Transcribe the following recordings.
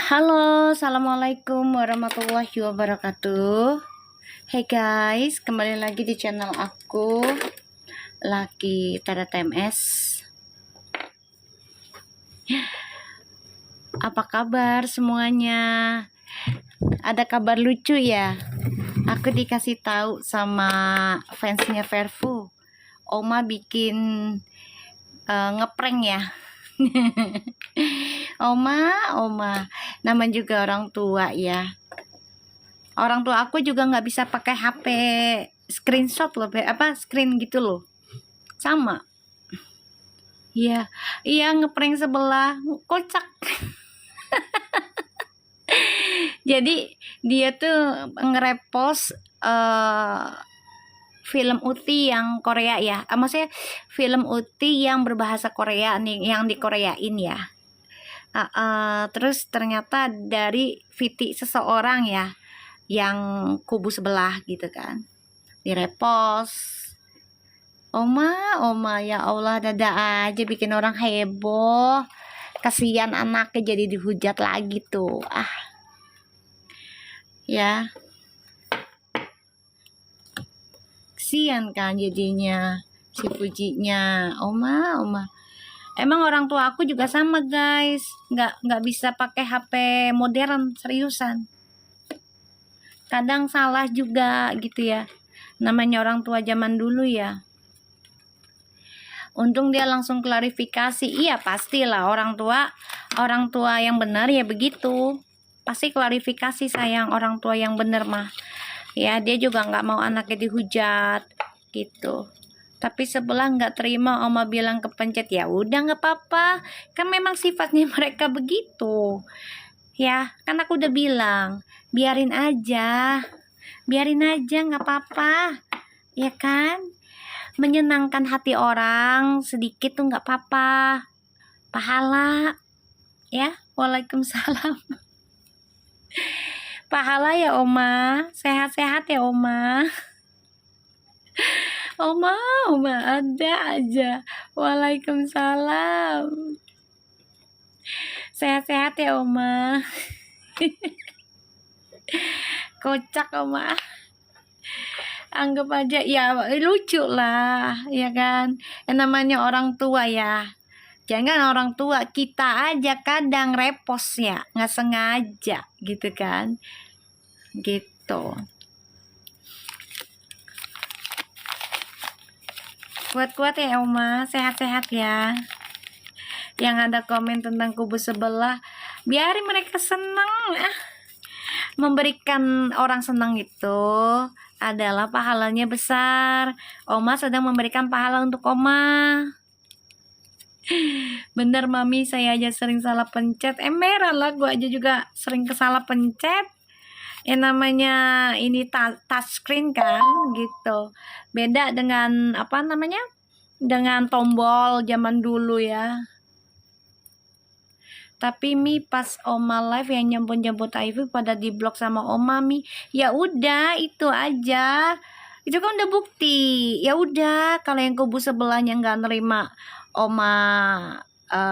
Halo, assalamualaikum warahmatullahi wabarakatuh. Hey guys, kembali lagi di channel aku, Laki Tara TMS. Apa kabar semuanya? Ada kabar lucu ya? Aku dikasih tahu sama fansnya Verfu, Oma bikin ngeprank ya. Oma, nama juga orang tua ya. Orang tua aku juga nggak bisa pakai HP screenshot loh, screen gitu loh. Sama. Iya, ngeprank sebelah, kocak. Jadi dia tuh nge-repost film Uti yang Korea ya. Maksudnya film Uti yang berbahasa Korea nih, yang di Koreain ya. Terus ternyata dari VT seseorang ya, yang kubu sebelah gitu kan, direpost. Oma ya Allah, dada aja bikin orang heboh. Kasihan anaknya jadi dihujat lagi tuh. Ya kasihan kan jadinya si Pujinya. Oma emang orang tua aku juga sama guys, nggak bisa pakai HP modern, seriusan. Kadang salah juga gitu ya, namanya orang tua zaman dulu ya. Untung dia langsung klarifikasi. Iya pastilah, orang tua yang benar ya begitu, pasti klarifikasi sayang. Orang tua yang benar mah ya, dia juga nggak mau anaknya dihujat gitu. Tapi sebelah nggak terima, Oma bilang kepencet. Ya udah, nggak apa-apa, kan memang sifatnya mereka begitu ya. Kan aku udah bilang, biarin aja nggak apa-apa ya kan. Menyenangkan hati orang sedikit tuh nggak apa-apa, pahala ya. Waalaikumsalam. Pahala ya Oma, sehat-sehat ya Oma. Oma ada aja. Waalaikumsalam. Sehat-sehat ya Oma. Kocak Oma. Anggap aja ya lucu lah ya kan. Yang namanya orang tua ya. Jangan orang tua, kita aja kadang repost ya, nggak sengaja gitu kan. Gitu. Kuat-kuat ya Oma, sehat-sehat ya. Yang ada komen tentang kubu sebelah, biarin mereka senang. Memberikan orang senang itu adalah pahalanya besar. Oma sedang memberikan pahala untuk Oma. Bener Mami, saya aja sering salah pencet. Merah lah, gue aja juga sering kesalah pencet. Yang namanya ini touchscreen kan gitu. Beda dengan apa namanya, dengan tombol zaman dulu ya. Tapi Mi pas Oma live yang nyebut-nyebut Ivy pada diblok sama Oma, Mi ya udah itu aja, itu kan udah bukti. Ya udah, kalau yang kubu sebelahnya nggak nerima Oma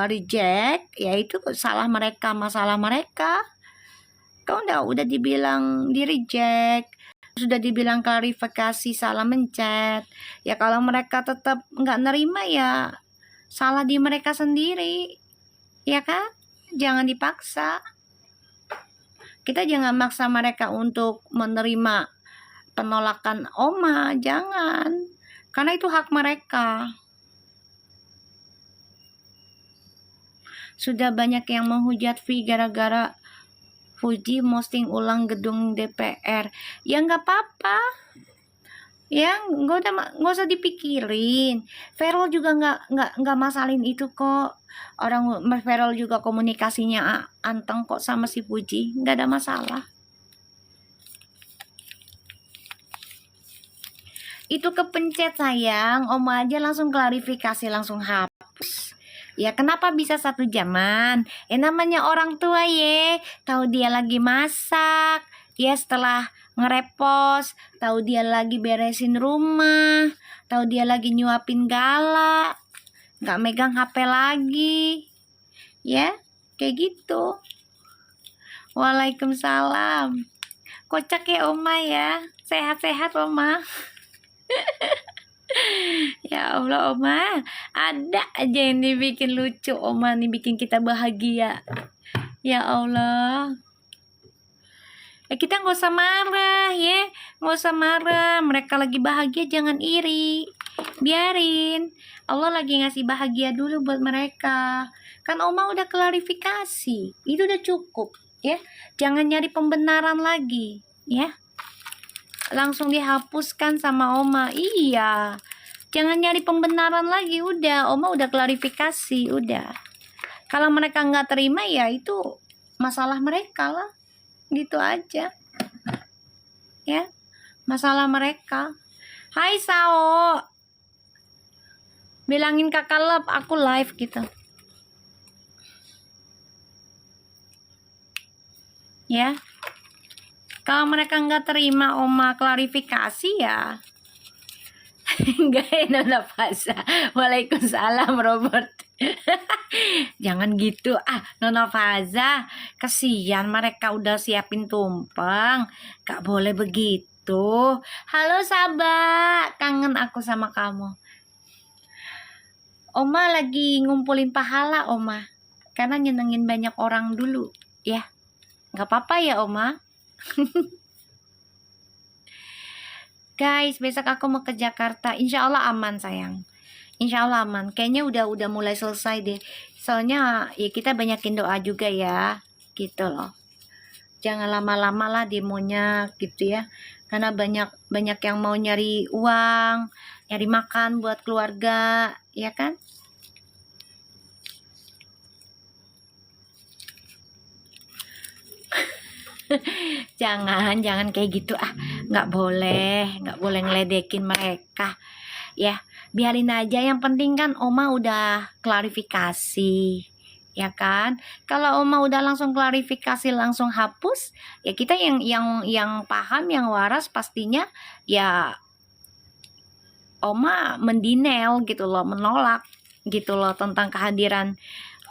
reject, ya itu salah mereka, masalah mereka. Kau udah dibilang di reject, sudah dibilang klarifikasi, salah mencet. Ya kalau mereka tetap nggak nerima ya salah di mereka sendiri, ya kan? Jangan dipaksa. Kita jangan maksa mereka untuk menerima penolakan Oma, jangan. Karena itu hak mereka. Sudah banyak yang menghujat Vi gara-gara Fuji posting ulang gedung DPR. Ya nggak apa-apa. Ya nggak usah dipikirin. Ferol juga nggak masalin itu kok. Orang Ferol juga komunikasinya anteng kok sama si Puji, nggak ada masalah. Itu kepencet sayang, Oma aja langsung klarifikasi, langsung hapus. Ya kenapa bisa 1 jaman? Namanya orang tua ye, tahu dia lagi masak. Ya setelah ngerepost, tahu dia lagi beresin rumah, tahu dia lagi nyuapin Gala, nggak megang HP lagi, ya kayak gitu. Waalaikumsalam. Kocak ya Oma ya. Sehat-sehat Oma. Ya Allah Oma, ada aja yang dibikin lucu Oma nih, bikin kita bahagia. Ya Allah. Kita nggak usah marah ya, nggak usah marah. Mereka lagi bahagia, jangan iri. Biarin. Allah lagi ngasih bahagia dulu buat mereka. Kan Oma udah klarifikasi, itu udah cukup ya. Jangan nyari pembenaran lagi ya. Langsung dihapuskan sama Oma. Iya. Jangan nyari pembenaran lagi, udah. Oma udah klarifikasi, udah. Kalau mereka nggak terima ya itu masalah mereka lah. Gitu aja. Ya. Masalah mereka. Hai Sao. Bilangin Kakak Love aku live gitu. Ya. Kalau mereka nggak terima Oma klarifikasi ya. Enggak ya Nona Faza. Waalaikumsalam Robert. Jangan gitu Nona Faza. Kasihan mereka udah siapin tumpeng. Gak boleh begitu. Halo Sabah, kangen aku sama kamu. Oma lagi ngumpulin pahala Oma. Karena nyenengin banyak orang dulu ya. Gak apa-apa ya Oma. Guys, besok aku mau ke Jakarta. Insya Allah aman sayang. Insya Allah aman. Kayaknya udah mulai selesai deh. Soalnya ya kita banyakin doa juga ya. Gitu loh. Jangan lama-lama lah demonya gitu ya. Karena banyak yang mau nyari uang, nyari makan buat keluarga, ya kan? jangan kayak gitu nggak boleh ngeledekin mereka ya, biarin aja. Yang penting kan Oma udah klarifikasi ya kan. Kalau Oma udah langsung klarifikasi langsung hapus ya, kita yang paham yang waras pastinya ya Oma mendenial gitu loh, menolak gitu loh tentang kehadiran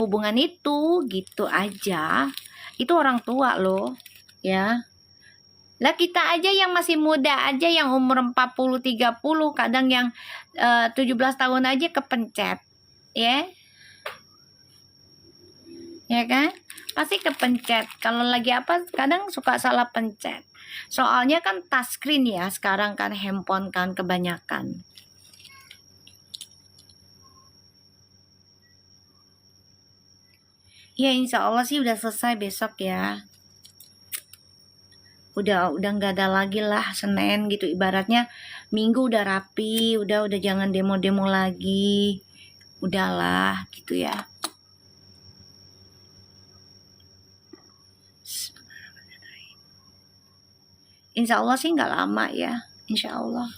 hubungan itu, gitu aja. Itu orang tua loh ya. Lah kita aja yang masih muda aja, yang umur 40 30, kadang yang 17 tahun aja kepencet. Ya. Ya kan? Pasti kepencet. Kalau lagi apa kadang suka salah pencet. Soalnya kan touchscreen ya, sekarang kan handphone kan kebanyakan. Ya insya Allah sih udah selesai besok ya. Udah nggak ada lagi lah Senin gitu, ibaratnya Minggu udah rapi, udah jangan demo-demo lagi, udahlah gitu ya. Insya Allah sih nggak lama ya, insya Allah.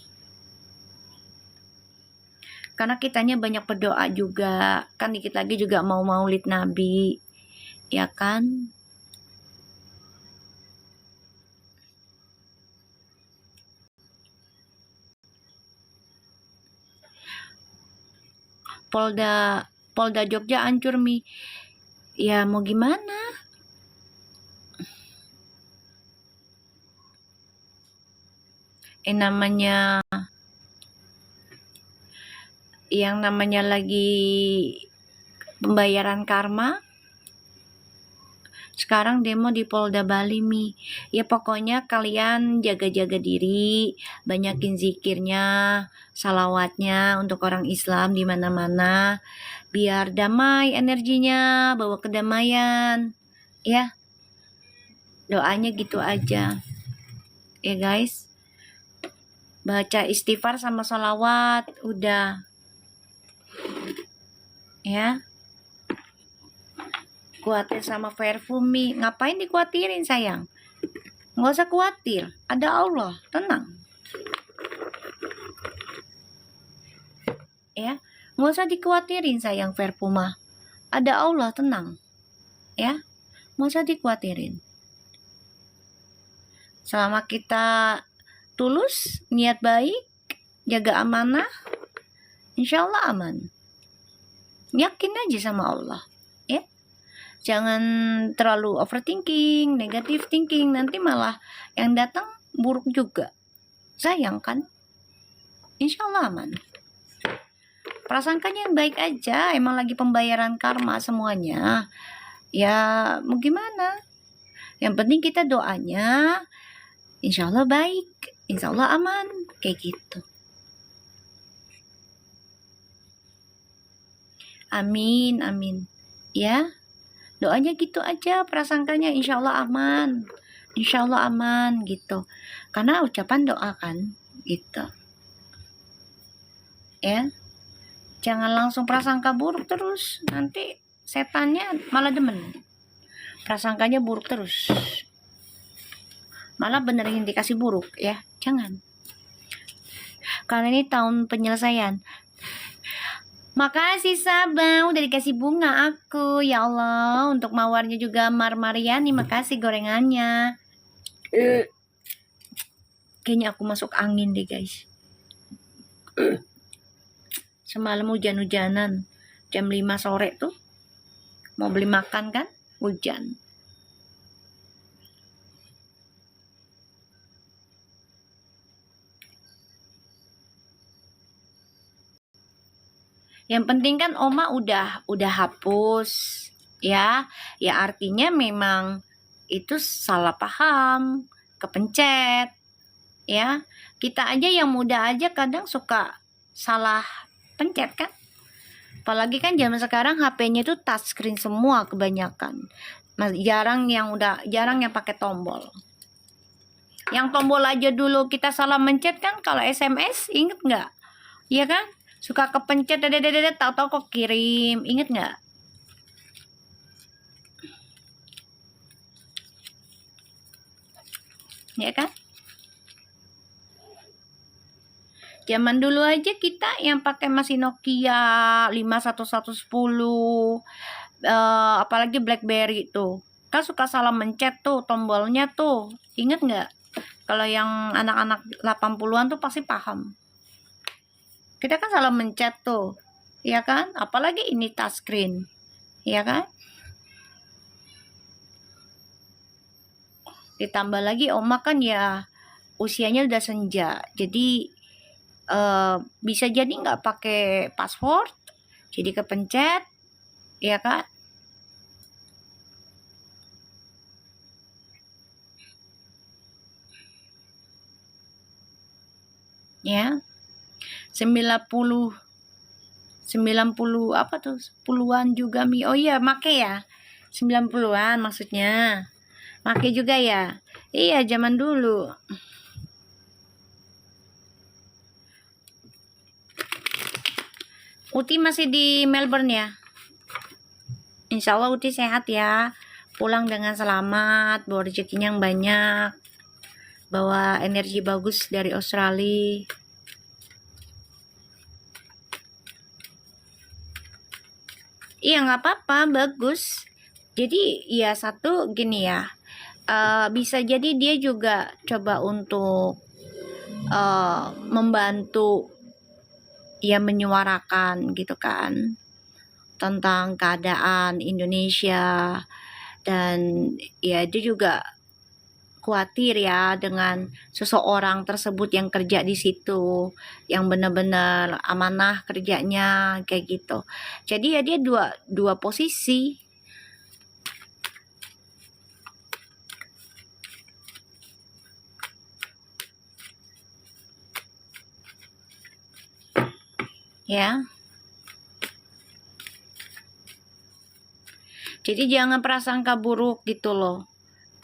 Karena kitanya banyak berdoa juga, kan dikit lagi juga mau Maulid Nabi, ya kan? Polda Jogja hancur Mi. Ya mau gimana? Namanya lagi pembayaran karma. Sekarang demo di Polda Bali Mi. Ya pokoknya kalian jaga-jaga diri, banyakin zikirnya, salawatnya untuk orang Islam di mana-mana, biar damai energinya, bawa kedamaian. Ya. Doanya gitu aja. Ya guys. Baca istighfar sama salawat, udah. Ya. Khawatir sama Perfumi, ngapain dikhawatirin sayang? Nggak usah khawatir, ada Allah, tenang. Ya, nggak usah dikhawatirin sayang Perfuma, ada Allah, tenang. Ya, nggak usah dikhawatirin. Selama kita tulus, niat baik, jaga amanah, insya Allah aman. Yakin aja sama Allah. Jangan terlalu overthinking, negative thinking, nanti malah yang datang buruk juga. Sayang kan? Insya Allah aman. Prasangkanya yang baik aja, emang lagi pembayaran karma semuanya. Ya mau gimana? Yang penting kita doanya, insya Allah baik, insya Allah aman, kayak gitu. Amin, amin. Ya, doanya gitu aja, prasangkanya insya Allah aman. Insya Allah aman gitu. Karena ucapan doa kan, gitu. Ya, jangan langsung prasangka buruk terus. Nanti setannya malah demen. Prasangkanya buruk terus. Malah benerin dikasih buruk ya. Jangan. Karena ini tahun penyelesaian. Makasih Sabang udah dikasih bunga aku. Ya Allah, untuk mawarnya juga Mariani, makasih gorengannya. Kayaknya aku masuk angin deh guys. Semalam hujan-hujanan. Jam 5 sore tuh. Mau beli makan kan? Hujan. Yang penting kan Oma udah hapus. Ya artinya memang itu salah paham, kepencet. Ya, kita aja yang muda aja kadang suka salah pencet kan. Apalagi kan zaman sekarang HP-nya itu touchscreen semua kebanyakan. Jarang yang pakai tombol. Yang tombol aja dulu kita salah mencet kan, kalau SMS inget nggak? Iya kan? Suka kepencet tahu-tahu kok kirim, inget nggak? Ya kan? Zaman dulu aja kita yang pakai masih Nokia 51110, apalagi BlackBerry tuh. Kan suka salah mencet tuh tombolnya tuh. Ingat nggak? Kalau yang anak-anak 80-an tuh pasti paham. Kita kan salah mencet tuh. Ya kan? Apalagi ini touchscreen. Ya kan? Ditambah lagi Oma kan ya usianya udah senja. Jadi bisa jadi nggak pakai password, jadi kepencet, ya kan? Ya, 90 apa tuh? 10-an juga Mi. Oh iya, make ya. 90-an maksudnya. Make juga ya. Iya, zaman dulu. Uti masih di Melbourne ya? Insya Allah Uti sehat ya. Pulang dengan selamat, bawa rezekinya yang banyak. Bawa energi bagus dari Australia. Iya nggak apa-apa, bagus. Jadi ya satu gini ya, bisa jadi dia juga coba untuk membantu ya menyuarakan gitu kan tentang keadaan Indonesia, dan ya dia juga khawatir ya dengan seseorang tersebut yang kerja di situ, yang benar-benar amanah kerjanya kayak gitu. Jadi ya dia dua posisi. Ya. Jadi jangan prasangka buruk gitu loh.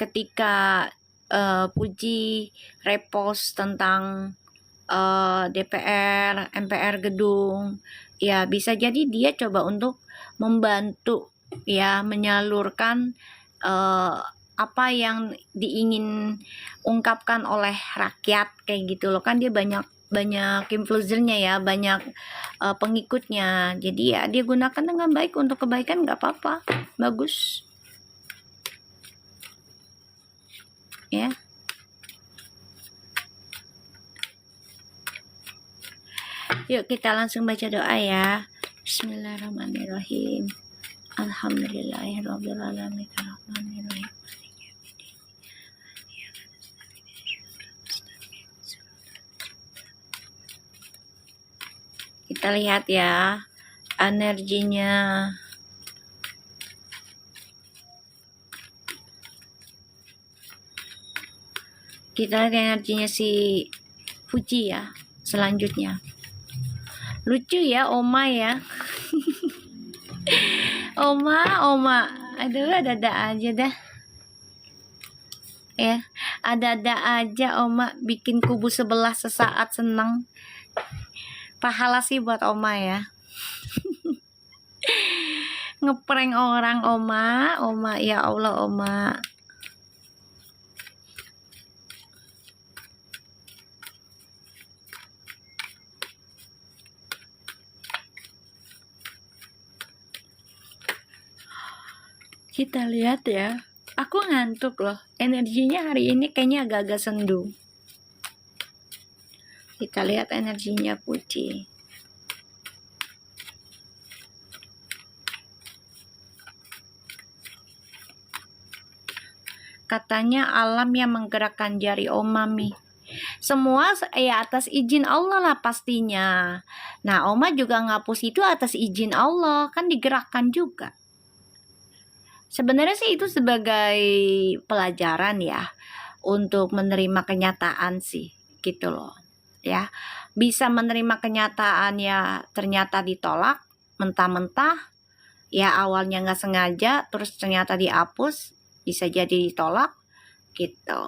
Ketika Puji repost tentang DPR, MPR gedung, ya bisa jadi dia coba untuk membantu ya menyalurkan apa yang diingin ungkapkan oleh rakyat kayak gitu loh, kan dia banyak influencernya ya, banyak pengikutnya, jadi ya dia gunakan dengan baik untuk kebaikan, nggak apa-apa, bagus ya. Yuk kita langsung baca doa ya. Bismillahirrahmanirrahim. Alhamdulillahirabbil alamin. Arrahmanirrahim. Kita lihat ya energinya. Kita lihat energinya si Fuji ya. Selanjutnya. Lucu ya Oma ya. Oma. Aduh, ada aja dah. Ya, ada aja Oma bikin kubu sebelah sesaat senang. Pahala sih buat Oma ya. Ngeprank orang Oma, ya Allah Oma. Kita lihat ya. Aku ngantuk loh. Energinya hari ini kayaknya agak-agak sendu. Kita lihat energinya Puji. Katanya alam yang menggerakkan jari Oma Mi. Semua ya atas izin Allah lah pastinya. Nah Oma juga ngapus itu atas izin Allah. Kan digerakkan juga. Sebenarnya sih itu sebagai pelajaran ya. Untuk menerima kenyataan sih. Gitu loh. Ya, bisa menerima kenyataan ya ternyata ditolak. Mentah-mentah. Ya awalnya nggak sengaja. Terus ternyata dihapus. Bisa jadi ditolak. Gitu.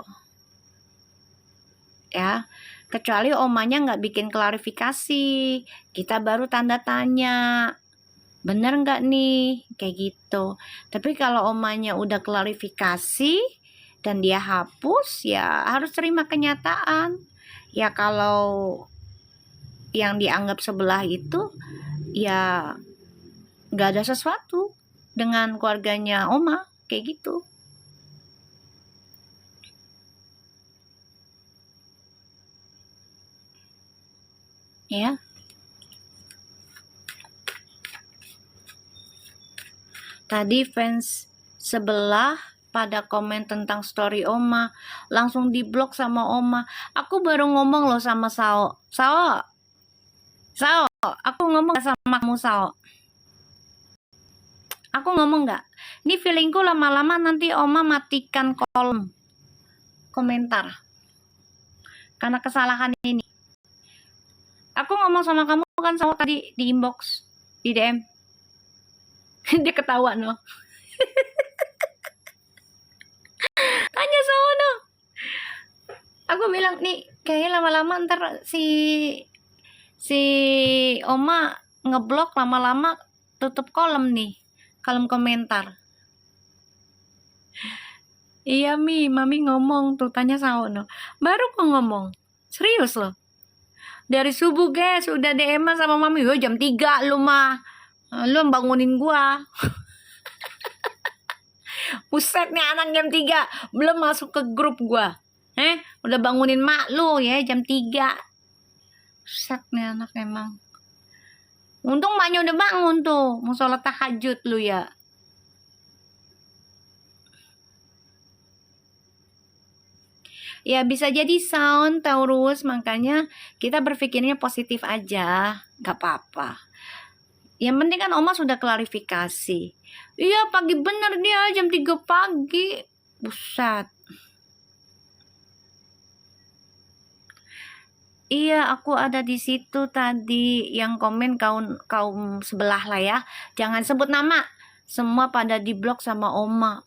Ya, kecuali omanya nggak bikin klarifikasi. Kita baru tanda tanya. Bener nggak nih? Kayak gitu. Tapi kalau omanya udah klarifikasi dan dia hapus, ya harus terima kenyataan. Ya kalau yang dianggap sebelah itu, ya nggak ada sesuatu dengan keluarganya Oma. Kayak gitu. Ya. Tadi fans sebelah pada komen tentang story Oma, langsung diblok sama Oma. Aku baru ngomong loh sama Sao, aku ngomong sama kamu Sao. Aku ngomong nggak? Ini feelingku lama-lama nanti Oma matikan kolom komentar karena kesalahan ini. Aku ngomong sama kamu kan Sao tadi di inbox, di DM. Dia ketawa no. Tanya sono. Aku bilang nih kayaknya lama-lama ntar si Oma ngeblok lama-lama tutup kolom nih, kolom komentar. Iya Mami ngomong tuh tanya sono. Baru kok ngomong. Serius loh. Dari subuh guys udah DM sama Mami. Yo jam 3 lu mah. Lu bangunin gua. Buset nih anak jam 3 belum masuk ke grup gua. Udah bangunin mak lu ya jam 3. Buset nih anak emang. Untung maknya udah bangun tuh. Mau sholat tahajud lu ya. Ya bisa jadi sound Taurus. Makanya kita berpikirnya positif aja. Gak apa-apa. Yang penting kan Oma sudah klarifikasi. Iya pagi bener dia jam 3 pagi. Buset. Iya aku ada di situ tadi. Yang komen kaum sebelah lah ya. Jangan sebut nama. Semua pada diblok sama Oma.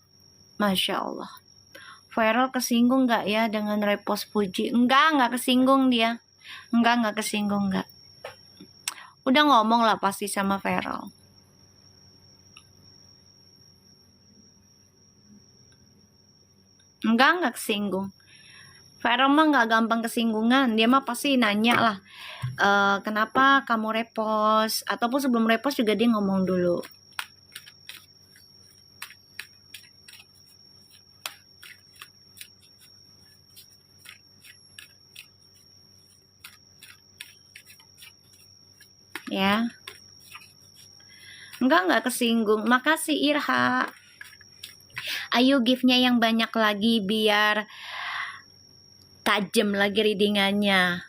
Masya Allah. Viral kesinggung gak ya dengan repost Puji? Enggak kesinggung dia. Enggak kesinggung enggak. Udah ngomong lah pasti sama Viral. Enggak kesinggung. Viral mah nggak gampang kesinggungan. Dia mah pasti nanya lah, kenapa kamu repost? Ataupun sebelum repost juga dia ngomong dulu. Ya. Enggak kesinggung. Makasih Irha. Ayo gift-nya yang banyak lagi biar tajam lagi readingannya.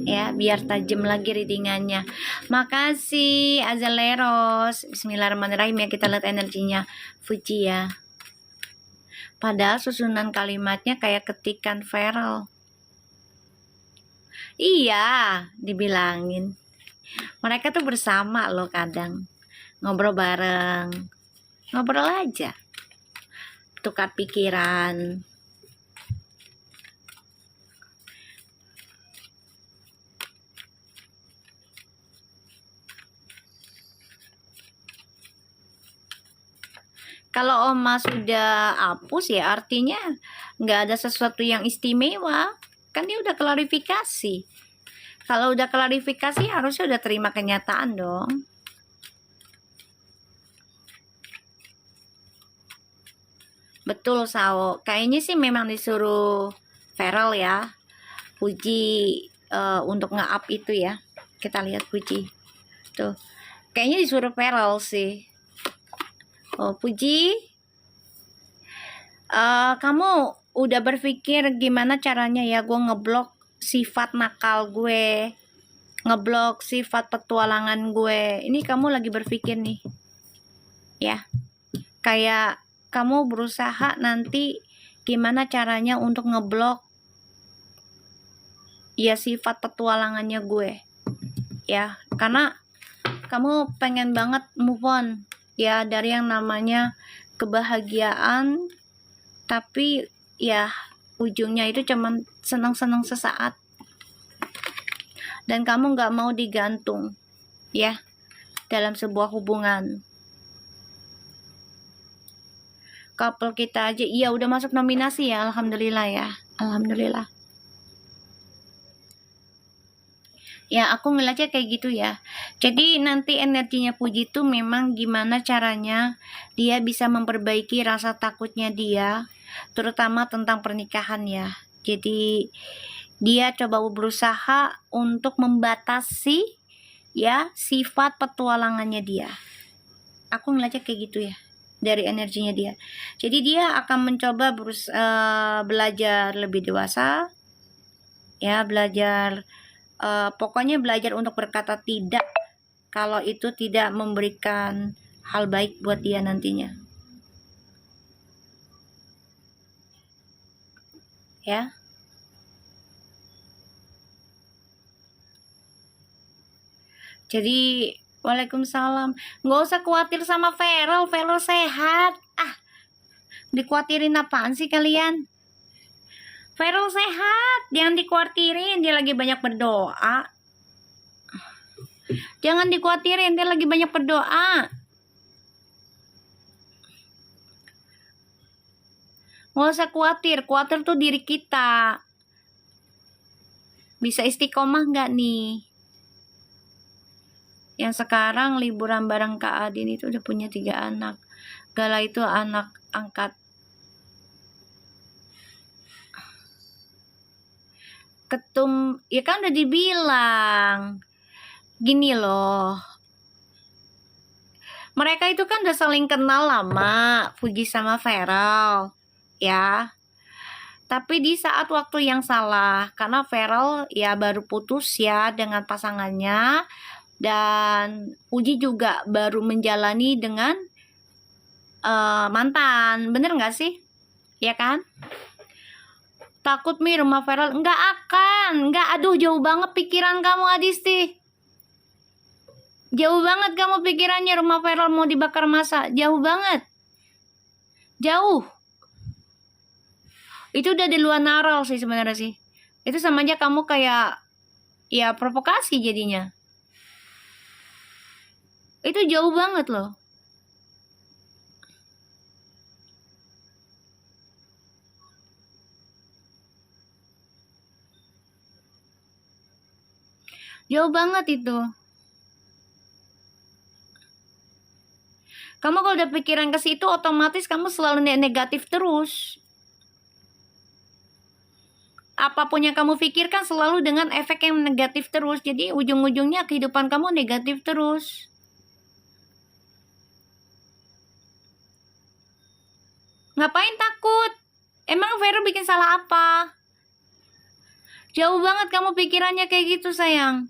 Ya, biar tajam lagi readingannya. Makasih Azaleros. Bismillahirrahmanirrahim ya, kita lihat energinya Fuji ya. Padahal susunan kalimatnya kayak ketikan Feral. Iya, dibilangin. Mereka tuh bersama loh kadang. Ngobrol bareng. Ngobrol aja. Tukar pikiran. Kalau Oma sudah hapus ya artinya nggak ada sesuatu yang istimewa. Kan dia udah klarifikasi. Kalau udah klarifikasi harusnya udah terima kenyataan dong. Betul Sao. Kayaknya sih memang disuruh Feral ya. Puji untuk nge-up itu ya. Kita lihat Puji. Tuh. Kayaknya disuruh Feral sih. Oh, Puji. Kamu udah berpikir gimana caranya ya gue ngeblok sifat nakal gue, ngeblok sifat petualangan gue. Ini kamu lagi berpikir nih ya, kayak kamu berusaha nanti gimana caranya untuk ngeblok ya sifat petualangannya gue ya, karena kamu pengen banget move on ya dari yang namanya kebahagiaan, tapi ya ujungnya itu cuman senang-senang sesaat dan kamu nggak mau digantung ya dalam sebuah hubungan. Couple kita aja iya udah masuk nominasi ya, alhamdulillah ya, alhamdulillah ya. Aku ngeliatnya kayak gitu ya. Jadi nanti energinya Puji tuh memang gimana caranya dia bisa memperbaiki rasa takutnya dia, terutama tentang pernikahan ya. Jadi dia coba berusaha untuk membatasi ya sifat petualangannya dia. Aku ngeliatnya kayak gitu ya dari energinya dia. Jadi dia akan mencoba belajar lebih dewasa ya, belajar pokoknya belajar untuk berkata tidak kalau itu tidak memberikan hal baik buat dia nantinya ya. Jadi waalaikumsalam, nggak usah khawatir sama Feral. Feral sehat. Dikhawatirin apaan sih kalian? Feral sehat, jangan dikhawatirin, dia lagi banyak berdoa. Jangan dikhawatirin, dia lagi banyak berdoa. Nggak usah khawatir tuh diri kita. Bisa istiqomah nggak nih? Yang sekarang liburan bareng Kak Adin itu udah punya 3 anak. Gala itu anak angkat. Ketum, ya kan udah dibilang. Gini loh. Mereka itu kan udah saling kenal lama, Puji sama Feral. Ya. Tapi di saat waktu yang salah, karena Feral ya baru putus ya dengan pasangannya, dan Puji juga baru menjalani dengan mantan, bener nggak sih? Ya kan? Takut Mi rumah Feral? Nggak akan, nggak. Aduh jauh banget pikiran kamu Adisti. Jauh banget kamu pikirannya rumah Feral mau dibakar masa, jauh banget. Jauh. Itu udah di luar naral sih sebenarnya sih. Itu sama aja kamu kayak ya provokasi jadinya. Itu jauh banget loh. Jauh banget itu. Kamu kalau udah pikiran ke situ otomatis kamu selalu negatif terus. apapun yang kamu pikirkan selalu dengan efek yang negatif terus. Jadi ujung-ujungnya kehidupan kamu negatif terus. Ngapain takut? Emang Vero bikin salah apa? Jauh banget kamu pikirannya kayak gitu, sayang.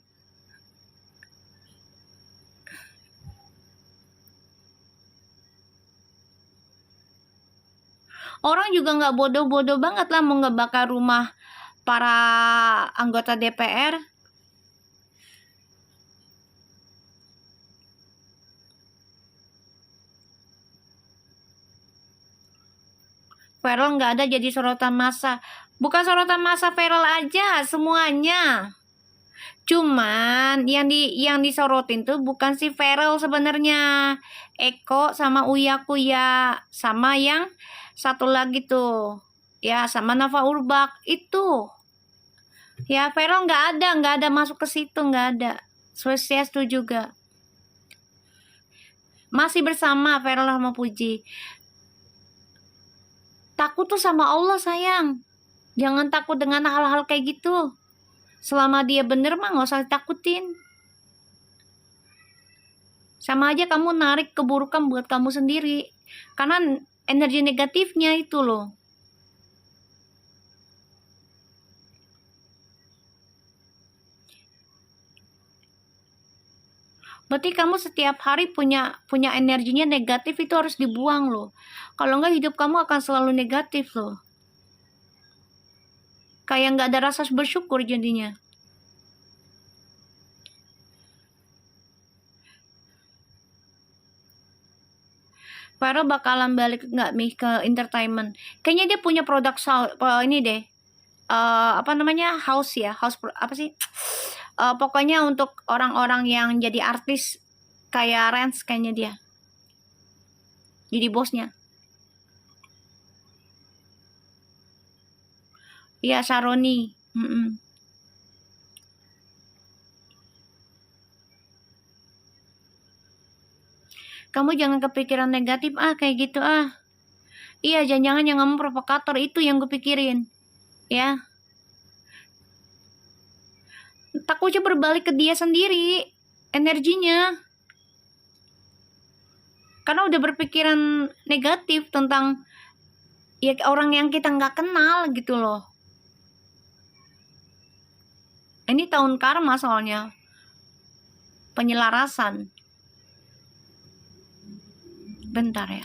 Orang juga nggak bodoh-bodoh banget lah mau ngebakar rumah para anggota DPR. Feral nggak ada jadi sorotan massa. Bukan sorotan massa Feral aja, semuanya. Cuman yang disorotin tuh bukan si Feral sebenarnya. Eko sama Uya Kuya sama yang satu lagi tuh. Ya, sama Nova Urbak itu. Ya, Feral nggak ada masuk ke situ, nggak ada. Swastiastu juga. Masih bersama Feral sama Puji. Takut tuh sama Allah, sayang. Jangan takut dengan hal-hal kayak gitu. Selama dia bener mah nggak usah takutin. Sama aja kamu narik keburukan buat kamu sendiri. Karena energi negatifnya itu loh. Berarti kamu setiap hari punya energinya negatif, itu harus dibuang loh. Kalau nggak hidup kamu akan selalu negatif loh. Kayak nggak ada rasa bersyukur jadinya. Vero bakalan balik nggak nih ke entertainment? Kayaknya dia punya produk ini deh. Apa namanya, house ya, house apa sih? Pokoknya untuk orang-orang yang jadi artis kayak Rens, kayaknya dia jadi bosnya. Iya, Saroni. Kamu jangan kepikiran negatif kayak gitu Iya, jangan-jangan yang ngomong provokator itu yang gue pikirin. Ya. Takutnya berbalik ke dia sendiri energinya. Karena udah berpikiran negatif tentang ya orang yang kita nggak kenal gitu loh. Ini tahun karma soalnya. Penyelarasan. Bentar ya.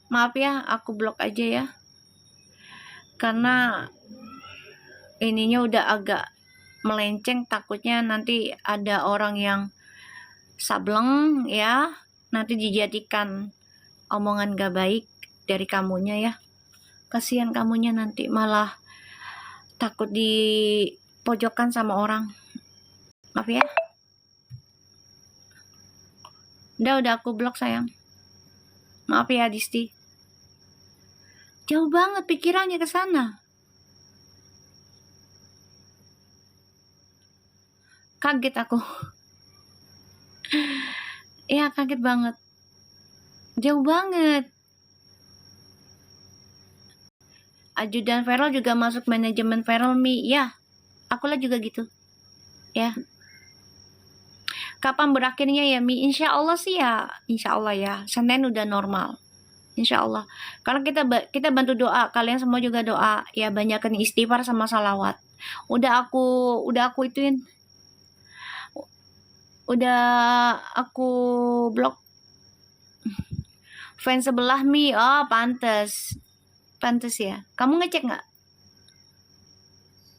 Maaf ya, aku blok aja ya. Karena ininya udah agak melenceng, takutnya nanti ada orang yang sableng ya, nanti dijadikan omongan gak baik dari kamunya ya. Kasihan kamunya nanti malah takut dipojokkan sama orang. Maaf ya. Udah aku blok, sayang. Maaf ya, Disti. Jauh banget pikirannya ke sana. Kaget aku. Ya, kaget banget. Jauh banget. Ajudan Feral juga masuk manajemen Feral Mi. Ya, akulah juga gitu. Ya. Kapan berakhirnya ya Mi? Insya Allah sih ya. Insya Allah ya. Senin udah normal. Insya Allah. Karena kita bantu doa. Kalian semua juga doa. Ya, banyakin istighfar sama salawat. Udah aku ituin. Udah aku blok. Fans sebelah Mi. Oh, pantes. Pantes ya. Kamu ngecek nggak?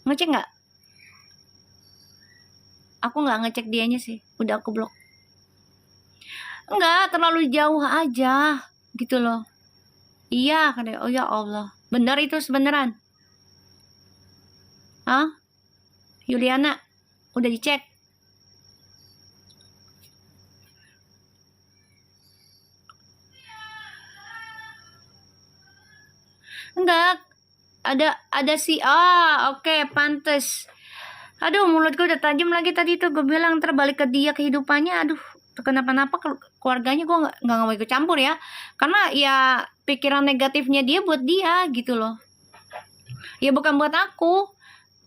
Ngecek nggak? Aku nggak ngecek dianya sih. Udah aku blok. Enggak, terlalu jauh aja. Gitu loh. Iya, katanya. Oh ya Allah. Benar itu sebeneran. Hah? Yuliana, udah dicek? Enggak. Ada si oke, pantes. Aduh, mulut gue udah tajam lagi tadi tuh. Gue bilang terbalik ke dia kehidupannya. Aduh, kenapa-napa keluarganya gue nggak mau ikut campur ya. Karena ya pikiran negatifnya dia buat dia gitu loh. Ya bukan buat aku.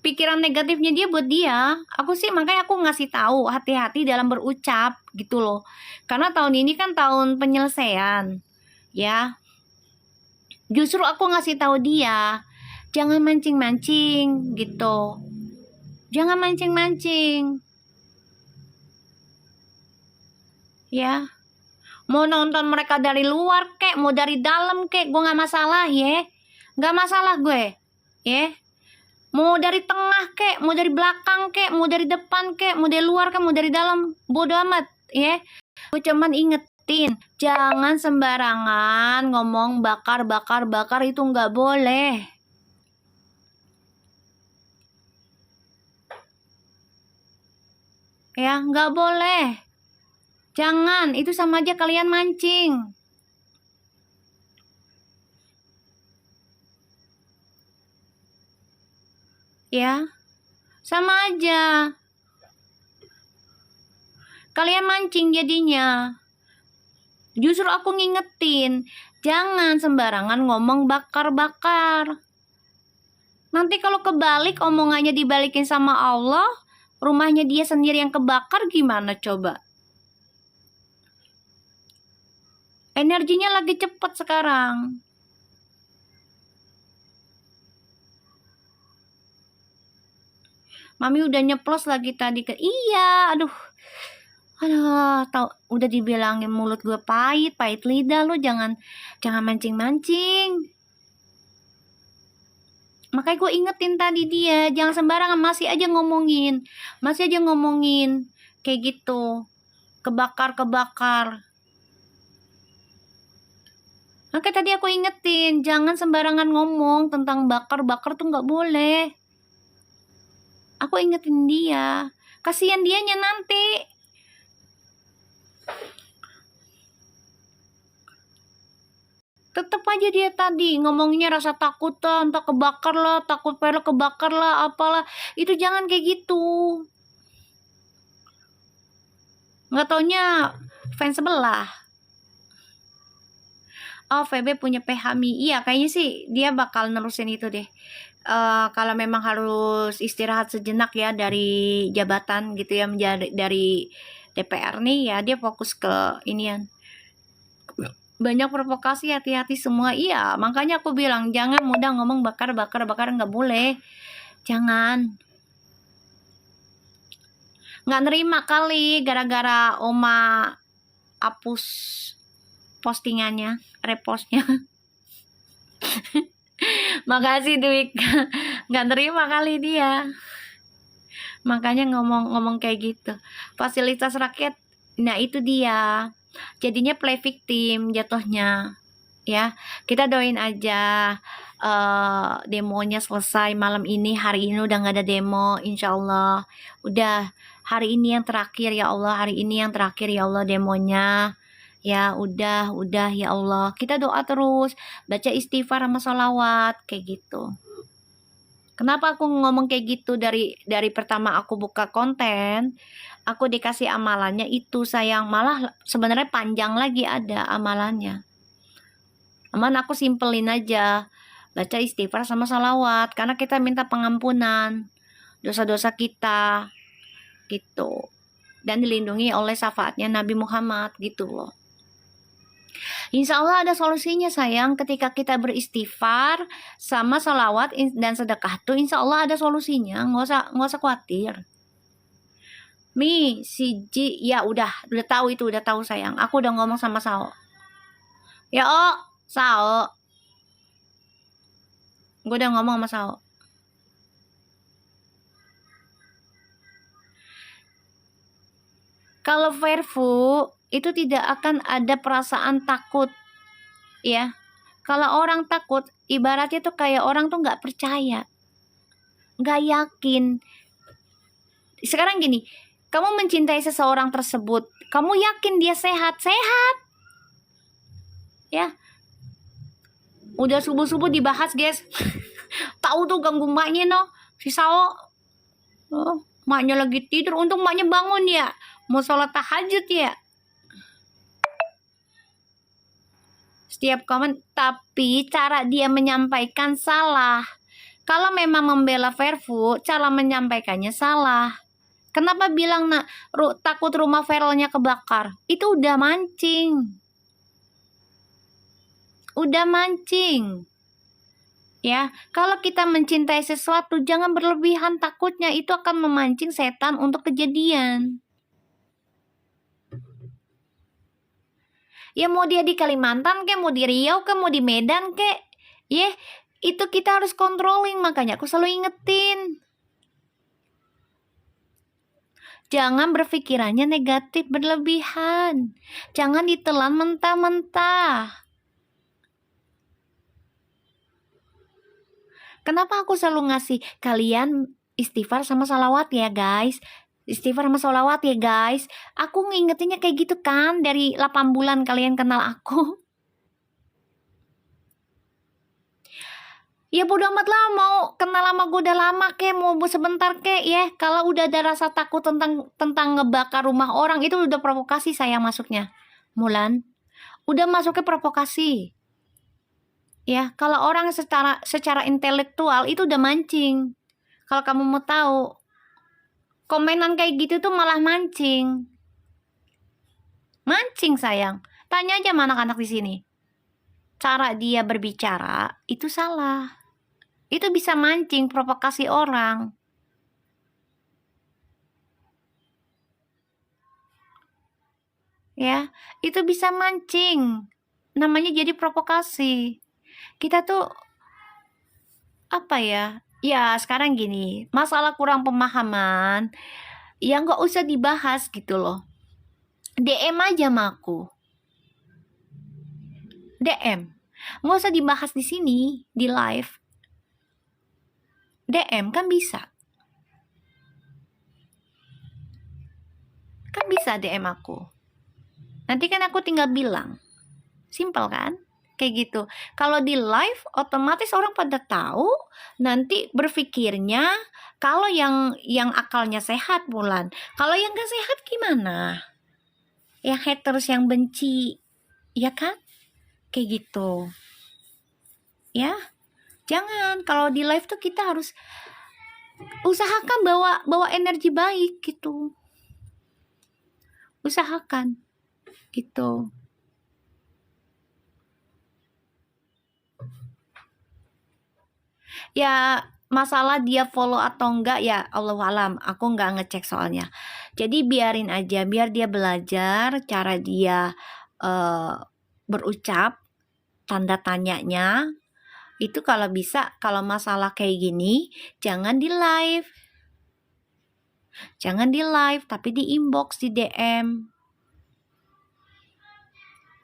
Pikiran negatifnya dia buat dia. Aku sih makanya aku ngasih tahu hati-hati dalam berucap gitu loh. Karena tahun ini kan tahun penyelesaian. Ya. Justru aku ngasih tahu dia, jangan mancing-mancing gitu. Jangan mancing-mancing. Ya. Mau nonton mereka dari luar kek, mau dari dalam kek, gue nggak masalah ya. Nggak masalah gue. Ya. Mau dari tengah kek, mau dari belakang kek, mau dari depan kek, mau dari luar kek, mau dari dalam, bodo amat ya. Gue cuman ingetin, jangan sembarangan ngomong bakar itu nggak boleh. Ya, nggak boleh. Jangan, itu sama aja kalian mancing. Ya, sama aja. Kalian mancing jadinya. Justru aku ngingetin, jangan sembarangan ngomong bakar-bakar. Nanti kalau kebalik omongannya dibalikin sama Allah, rumahnya dia sendiri yang kebakar gimana coba? Energinya lagi cepet sekarang. Mami udah nyeplos lagi tadi ke iya, aduh, tau udah dibilangin mulut gue pahit lidah lu, jangan mancing-mancing. Makanya gue ingetin tadi dia, jangan sembarangan, masih aja ngomongin kayak gitu, kebakar. Makanya tadi aku ingetin, jangan sembarangan ngomong tentang bakar tuh nggak boleh. Aku ingetin dia, kasihan dianya nanti. Tetep aja dia tadi ngomongnya rasa takut lah, entah kebakar lah, takut pelek kebakar lah, apalah. Itu jangan kayak gitu. Nggak taunya fans sebelah. Oh, VB punya PHMI. Iya, kayaknya sih dia bakal nerusin itu deh. Kalau memang harus istirahat sejenak ya dari jabatan gitu ya, menjadi dari DPR nih ya, dia fokus ke inian. Banyak provokasi, hati-hati semua. Iya, makanya aku bilang jangan mudah ngomong bakar, nggak boleh. Jangan. Nggak nerima kali gara-gara Oma hapus postingannya, repostnya. Makasih Dwika. Nggak nerima kali dia. Makanya ngomong kayak gitu. Fasilitas rakyat, nah itu dia. Jadinya play victim jatuhnya. Ya, kita doain aja demonya selesai malam ini. Hari ini udah nggak ada demo, insya Allah. Udah hari ini yang terakhir ya Allah. Hari ini yang terakhir ya Allah demonya. Ya udah ya Allah. Kita doa terus, baca istighfar sama sholawat kayak gitu. Kenapa aku ngomong kayak gitu dari pertama aku buka konten, aku dikasih amalannya itu sayang, malah sebenarnya panjang lagi ada amalannya. Aman aku simpelin aja, baca istighfar sama salawat, karena kita minta pengampunan dosa-dosa kita gitu, dan dilindungi oleh syafaatnya Nabi Muhammad gitu loh. Insya Allah ada solusinya sayang, ketika kita beristighfar sama salawat dan sedekah tuh insya Allah ada solusinya, nggak usah khawatir. Si Ji, ya udah tahu sayang, aku udah ngomong sama Sao. Ya Sao, gue udah ngomong sama Sao. Kalau Verfu itu tidak akan ada perasaan takut, ya. Kalau orang takut, ibaratnya tuh kayak orang tuh nggak percaya, nggak yakin. Sekarang gini, kamu mencintai seseorang tersebut, kamu yakin dia sehat, ya. Udah subuh dibahas guys. Tahu tuh ganggu maknya no, si Sao. Oh, maknya lagi tidur, untung maknya bangun ya, mau sholat tahajud ya. Setiap komen, tapi cara dia menyampaikan salah. Kalau memang membela Verfu, cara menyampaikannya salah. Kenapa bilang takut rumah Verolnya kebakar? Itu udah mancing. Udah mancing. Ya, kalau kita mencintai sesuatu jangan berlebihan, takutnya itu akan memancing setan untuk kejadian. Ya mau dia di Kalimantan ke, mau di Riau ke, mau di Medan ke, ya itu kita harus controlling, makanya aku selalu ingetin. Jangan berpikirannya negatif berlebihan. Jangan ditelan mentah-mentah. Kenapa aku selalu ngasih kalian istighfar sama salawat ya guys? Istighfar sama salawat ya guys. Aku ngingetinnya kayak gitu kan dari 8 bulan kalian kenal aku. Ya bodo amat lah, mau kenal lama gue udah lama ke, mau sebentar ke ya. Kalau udah ada rasa takut tentang ngebakar rumah orang, itu udah provokasi saya masuknya. Mulan, udah masuknya provokasi. Ya, kalau orang secara intelektual itu udah mancing. Kalau kamu mau tahu, komenan kayak gitu tuh malah mancing. Mancing sayang. Tanya aja sama anak-anak di sini. Cara dia berbicara itu salah. Itu bisa mancing, provokasi orang. Ya, itu bisa mancing. Namanya jadi provokasi. Kita tuh apa ya? Ya, sekarang gini, masalah kurang pemahaman, ya nggak usah dibahas gitu loh. DM aja sama aku. DM. Nggak usah dibahas di sini, di live. DM kan bisa. Kan bisa DM aku. Nanti kan aku tinggal bilang. Simpel kan? Kayak gitu. Kalau di live otomatis orang pada tahu, nanti berpikirnya kalau yang akalnya sehat Bulan. Kalau yang gak sehat gimana? Yang haters yang benci, ya kan? Kayak gitu. Ya. Jangan, kalau di live tuh kita harus usahakan bawa energi baik gitu. Usahakan gitu. Ya masalah dia follow atau enggak ya Allah alam, aku nggak ngecek soalnya. Jadi biarin aja, biar dia belajar cara dia berucap, tanda tanyanya itu kalau bisa. Kalau masalah kayak gini jangan di live, tapi di inbox, di DM.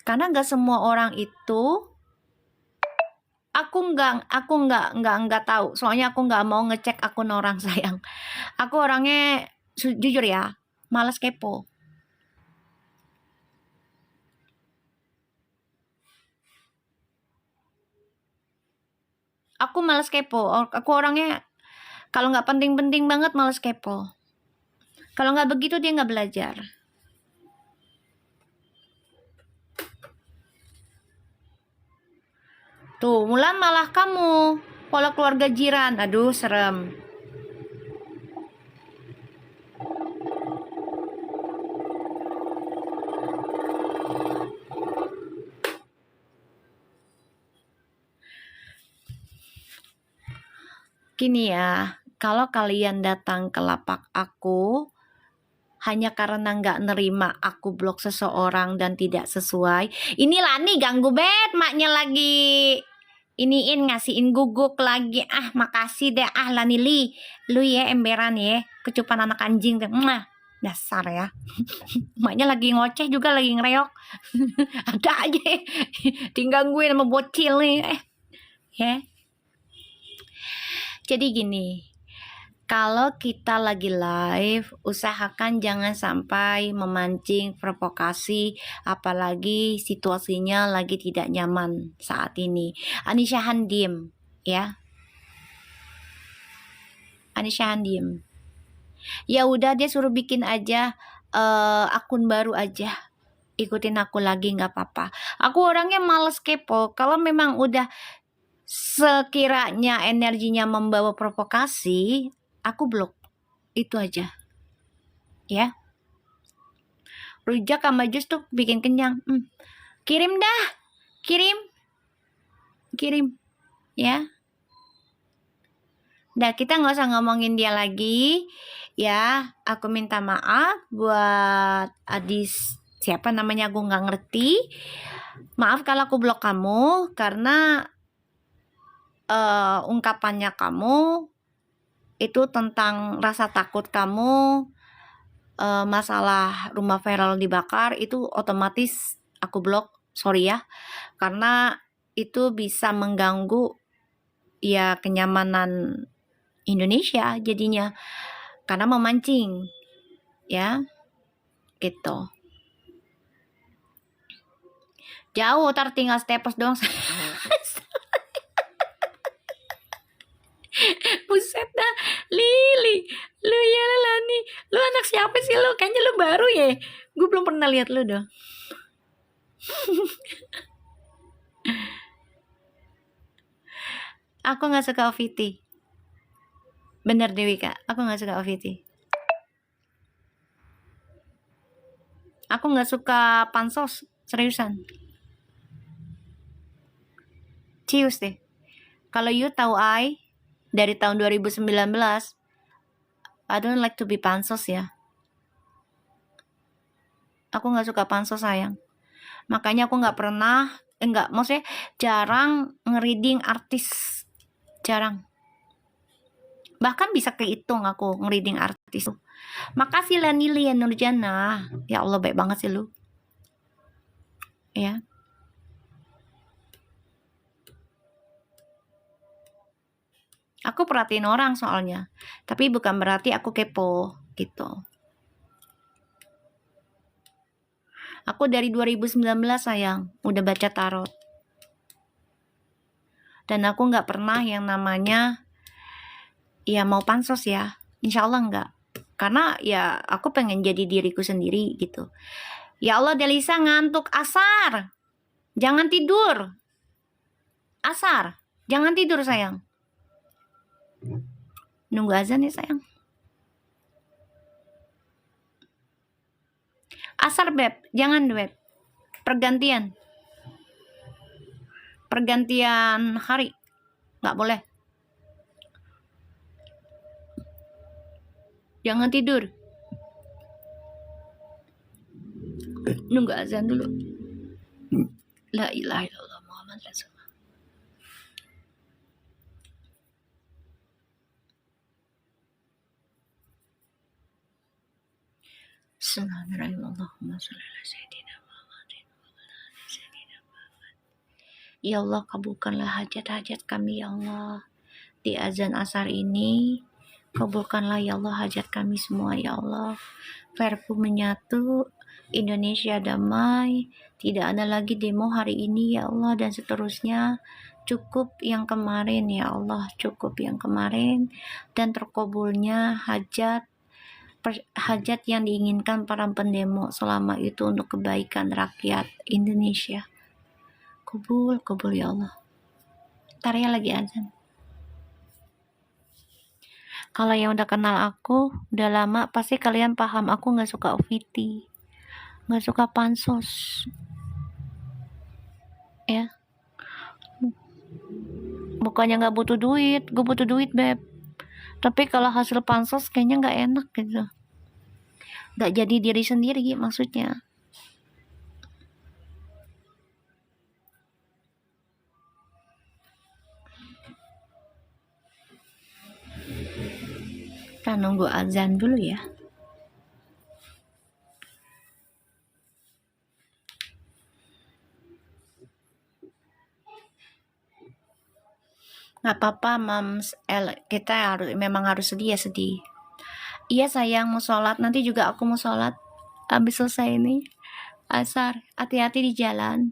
Karena nggak semua orang itu, aku nggak tahu. Soalnya aku nggak mau ngecek akun orang sayang. Aku orangnya jujur ya, malas kepo. Aku malas kepo. Aku orangnya kalau nggak penting-penting banget malas kepo. Kalau nggak begitu dia nggak belajar. Tuh, Mulan malah kamu. Pola keluarga jiran. Aduh, serem. Gini ya, kalau kalian datang ke lapak aku hanya karena nggak nerima aku blok seseorang dan tidak sesuai. Inilah nih ganggu bet, maknya lagi iniin ngasihin guguk lagi. Ah, makasih deh. Ah, Lanili, lu ya emberan ya, kecupan anak anjing deh. Dasar ya. Maknya lagi ngoceh juga, lagi ngereok. Ada aja tinggal gue sama bocil nih. Ya. Jadi gini, kalau kita lagi live, usahakan jangan sampai memancing provokasi, apalagi situasinya lagi tidak nyaman saat ini. Anisyahan diem, ya. Anisyahan diem. Ya udah, dia suruh bikin aja akun baru aja. Ikutin aku lagi nggak apa-apa. Aku orangnya males kepo. Kalau memang udah sekiranya energinya membawa provokasi, aku blok. Itu aja. Ya. Rujak sama jus tuh bikin kenyang. Kirim dah. Kirim. Ya. Dah, kita nggak usah ngomongin dia lagi. Ya, aku minta maaf buat Adis. Siapa namanya aku nggak ngerti. Maaf kalau aku blok kamu karena ungkapannya kamu itu tentang rasa takut kamu, masalah rumah Feral dibakar, itu otomatis aku blok. Sorry ya, karena itu bisa mengganggu ya kenyamanan Indonesia jadinya, karena memancing ya gitu. Jauh, tinggal stepos doang. Buset dah, Lili, lu ya Lani, lu anak siapa sih lu? Kayaknya lu baru ya, gue belum pernah lihat lu dah. Aku nggak suka OVT. Bener Dewi Kak, aku nggak suka OVT. Aku nggak suka pansos, seriusan. Cius deh. Kalau you tahu dari tahun 2019, I don't like to be pansos ya. Aku nggak suka pansos sayang. Makanya aku nggak pernah, maksudnya jarang ngereading artis, jarang. Bahkan bisa kehitung aku ngereading artis tuh. Makasih Lani Lian Nurjana. Ya Allah, baik banget sih lu. Ya. Aku perhatiin orang soalnya. Tapi bukan berarti aku kepo gitu. Aku dari 2019 sayang, udah baca tarot. Dan aku nggak pernah yang namanya ya mau pansos ya. Insya Allah nggak. Karena ya aku pengen jadi diriku sendiri gitu. Ya Allah, Delisa ngantuk asar. Jangan tidur. Asar. Jangan tidur sayang. Nunggu azan ya sayang. Asar beb. Jangan beb. Pergantian hari. Nggak boleh. Jangan tidur. Nunggu azan dulu. La ilaha illallah Muhammad Rasulullah. Bismillahirrahmanirrahim. Allahumma shalli ala sayyidina Muhammadin wa ala ali sayyidina Muhammad. Ya Allah, kabulkanlah hajat-hajat kami ya Allah. Di azan asar ini, kabulkanlah ya Allah hajat kami semua ya Allah. Perpu menyatu, Indonesia damai, tidak ada lagi demo hari ini ya Allah, dan seterusnya. Cukup yang kemarin ya Allah, cukup yang kemarin, dan terkabulnya hajat yang diinginkan para pendemo selama itu untuk kebaikan rakyat Indonesia. Kabul ya Allah. Ntar ya lagi azan. Kalau yang udah kenal aku udah lama, pasti kalian paham aku gak suka OVT, gak suka pansos ya. Bukannya gak butuh duit, gue butuh duit beb. Tapi kalau hasil pansos kayaknya gak enak gitu, gak jadi diri sendiri maksudnya. Kita nunggu azan dulu ya. Gak apa-apa Mams kita memang harus sedih. Iya sayang, mau sholat, nanti juga aku mau sholat habis selesai ini asar. Hati-hati di jalan.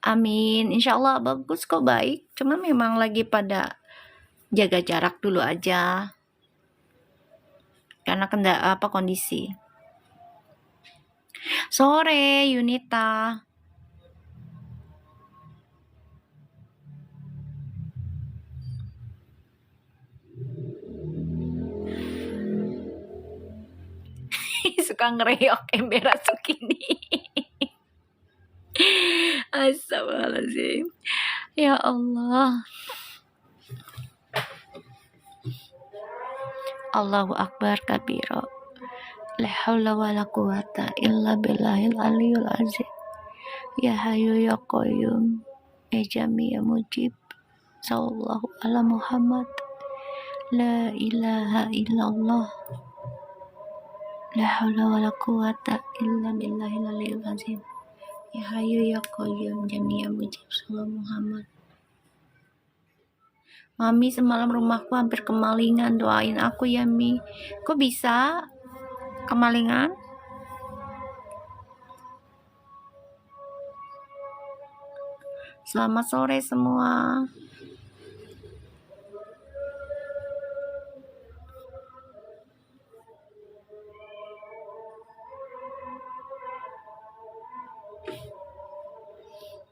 Amin, insya Allah bagus kok, baik. Cuma memang lagi pada jaga jarak dulu aja. karena kondisi. Sore Yunita. Suka ngereok embera Sukini. Astagfirullahaladzim. Ya Allah. Allahu Akbar kabira. La haula wala quwata illa billahil aliyul azim. Ya Hayyu ya Qayyum. Ya Jami ya Mujib. Sallallahu ala Muhammad. La ilaha illallah. La haula wala quwata illa billahil aliyul azim. Ya Hayyu ya Qayyum. Jami ya Mujib. Sallallahu Muhammad. Mami, semalam rumahku hampir kemalingan, doain aku ya Mi. Kok bisa kemalingan? Selamat sore semua.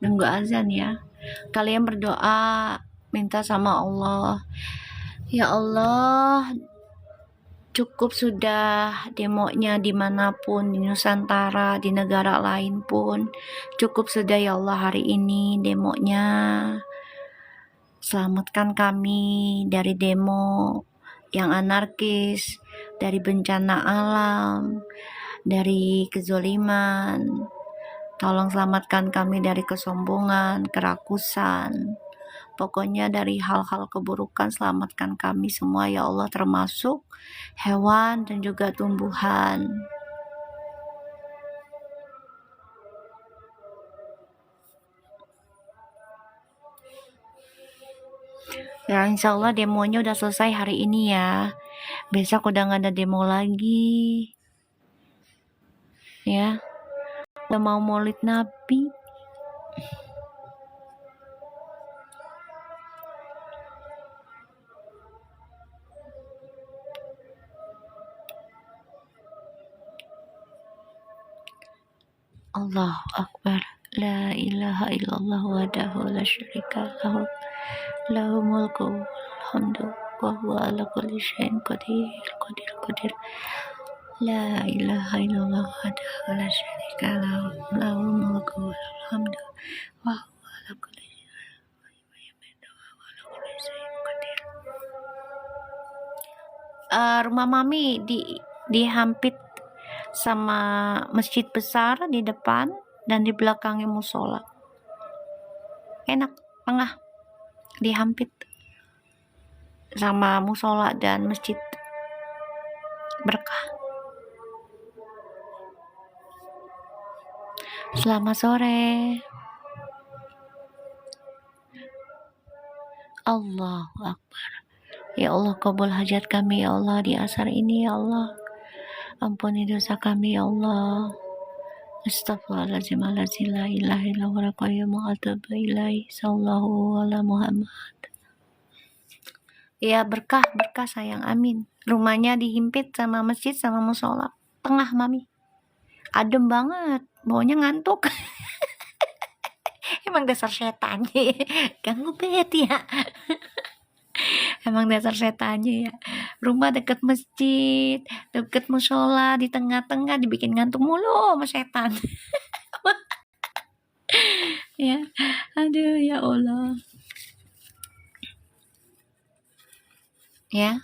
Nunggu azan ya. Kalian berdoa, minta sama Allah. Ya Allah, cukup sudah demonya dimanapun, di Nusantara, di negara lain pun. Cukup sudah ya Allah hari ini demonya. Selamatkan kami dari demo yang anarkis, dari bencana alam, dari kezoliman. Tolong selamatkan kami dari kesombongan, kerakusan. Pokoknya dari hal-hal keburukan selamatkan kami semua ya Allah, termasuk hewan dan juga tumbuhan. Ya insya Allah demonya udah selesai hari ini ya. Besok udah gak ada demo lagi. Ya. Udah mau Maulid Nabi. Allahu Akbar. La ilaha illallah wahdahu la syarika lahu. Lahu mulku hamdu wa huwa ala kulli syai'in qadir. La ilaha illallah wahdahu la syarika lahu. Lahu mulku hamdu wa huwa ala kulli syai'in qadir. Rumah Mami dihampit sama masjid besar di depan dan di belakangnya musola. Enak, tengah dihampit sama musola dan masjid, berkah. Selamat sore. Allahu Akbar. Ya Allah, kabul hajat kami ya Allah di asar ini ya Allah. Ampuni dosa kami ya Allah. Astaghfirullahaladzim, la ilaha illa huwal qayyum wa atubu ilaihi. Sallallahu ala Muhammad. Ya berkah sayang, amin. Rumahnya dihimpit sama masjid sama musola, tengah Mami. Adem banget, baunya ngantuk. Emang dasar setannya ganggu bet ya. Emang dasar setannya ya. Rumah deket masjid, deket musola, di tengah-tengah dibikin ngantuk mulu sama setan. Ya, aduh ya Allah. Ya.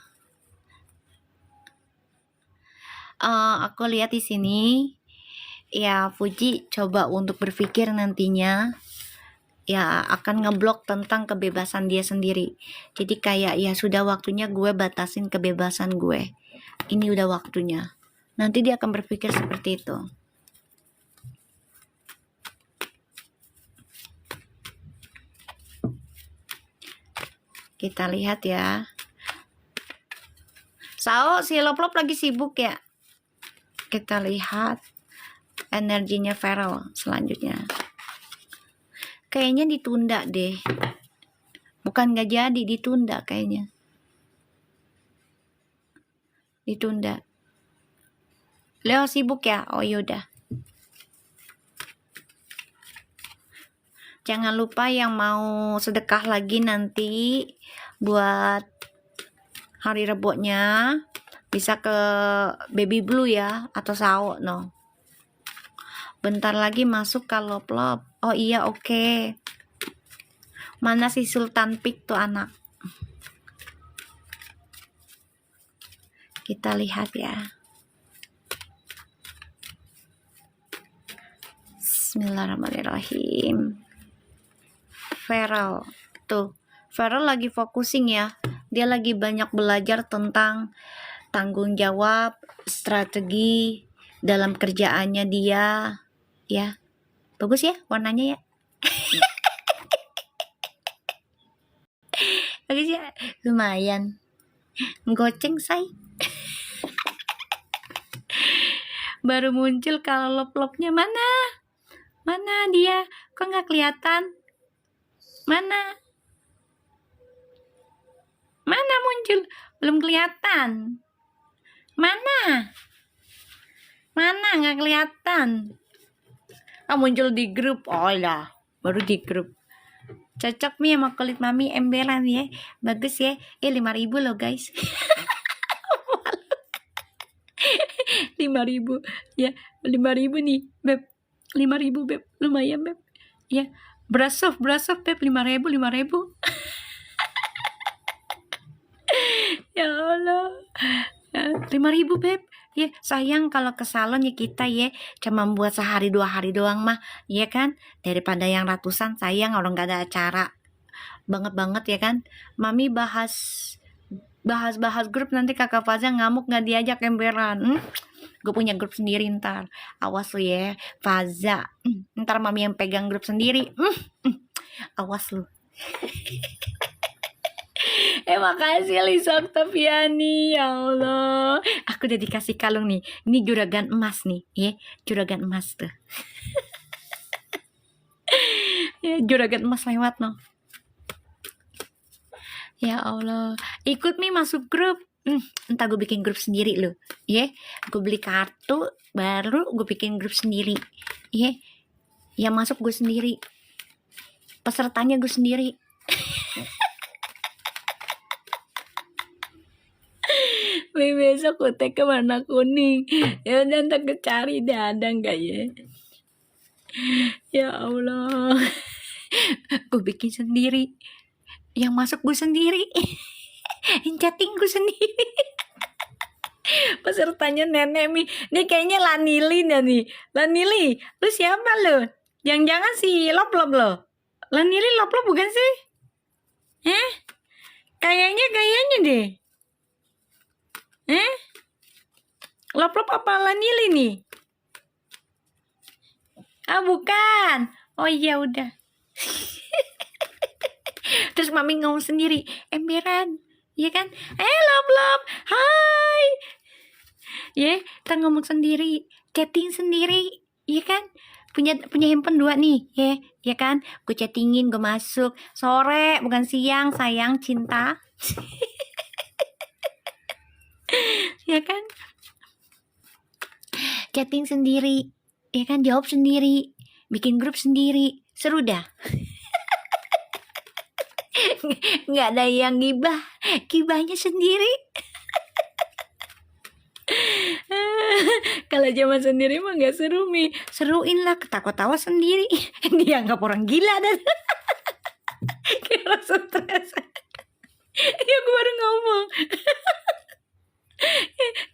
Aku lihat di sini ya, Fuji coba untuk berpikir nantinya ya akan ngeblok tentang kebebasan dia sendiri. Jadi kayak ya sudah waktunya gue batasin kebebasan gue. Ini udah waktunya. Nanti dia akan berpikir seperti itu. Kita lihat ya. Sao, si Loplop lagi sibuk ya. Kita lihat energinya Feral selanjutnya. Kayaknya ditunda deh. Bukan gak jadi, ditunda kayaknya. Ditunda. Leo sibuk ya? Oh yaudah. Jangan lupa yang mau sedekah lagi nanti buat hari reboknya bisa ke Baby Blue ya atau Sao no. Bentar lagi masuk kalau plop. Oh iya oke. Mana si Sultan Pik tuh anak? Kita lihat ya. Bismillahirrahmanirrahim. Feral tuh, Feral lagi focusing ya. Dia lagi banyak belajar tentang tanggung jawab, strategi dalam kerjaannya dia. Ya, bagus ya warnanya ya. Bagus ya, lumayan. Goceng say. Baru muncul kalau lop-lopnya mana? Mana dia? Kok nggak kelihatan? Mana? Mana muncul? Belum kelihatan. Mana? Mana nggak kelihatan? Oh, muncul di grup. Oh lah, baru di grup. Cocok nih sama kulit mami emberan ya. Bagus ya. 5.000 loh guys. 5.000 ya. 5.000 nih beb. 5.000 beb. Lumayan beb. Ya. Brush off beb. 5.000. Ya Allah. 5.000 beb. Ya sayang kalau ke salon ya kita ya cuma buat sehari 2 hari doang mah ya kan, daripada yang ratusan sayang orang gak ada acara banget ya kan. Mami bahas grup nanti kakak Faza ngamuk gak diajak emberan. Gue punya grup sendiri ntar, awas lu ya Faza. Ntar mami yang pegang grup sendiri. Awas lu. Makasih Lisa Oktaviani, ya Allah. Aku udah dikasih kalung nih. Ini juragan emas nih, ya. Juragan emas tuh. Ya, juragan emas lewat no. Ya Allah. Ikut nih masuk grup. Entah gue bikin grup sendiri loh, ya. Gue beli kartu baru gue bikin grup sendiri, ya. Yang masuk gue sendiri. Pesertanya gue sendiri. Besok kutek ke warna kuning. Ya udah ntar cari dah, ada enggak ya? Ya Allah. Gue bikin sendiri. Yang masuk gue sendiri. Yang chatting gue sendiri. Pesertanya nenek mi. Nih kayaknya Lanili nih. Lanili, lu siapa lu? Jangan-jangan si Lop-Lop lo. Lanili Lop-Lop bukan sih? Kayaknya deh. Lop-Lop apa Lanili nih? Ah bukan. Oh iya udah. Terus mami ngomong sendiri, emberan, ya kan? Lop-Lop, hai. Ya, kita ngomong sendiri, chatting sendiri, ya kan? Punya handphone 2 nih, ya kan? Gue chattingin, gue masuk sore, bukan siang, sayang, cinta. Ya kan? Chatting sendiri, ya kan? Jawab sendiri, bikin grup sendiri, seru dah. Nggak ada yang gibahnya sendiri. Kalau zaman sendiri mah nggak seru mi, seruin lah, ketawa-tawa sendiri. Dianggap orang gila dan kayak orang stres. Ya gue baru ngomong.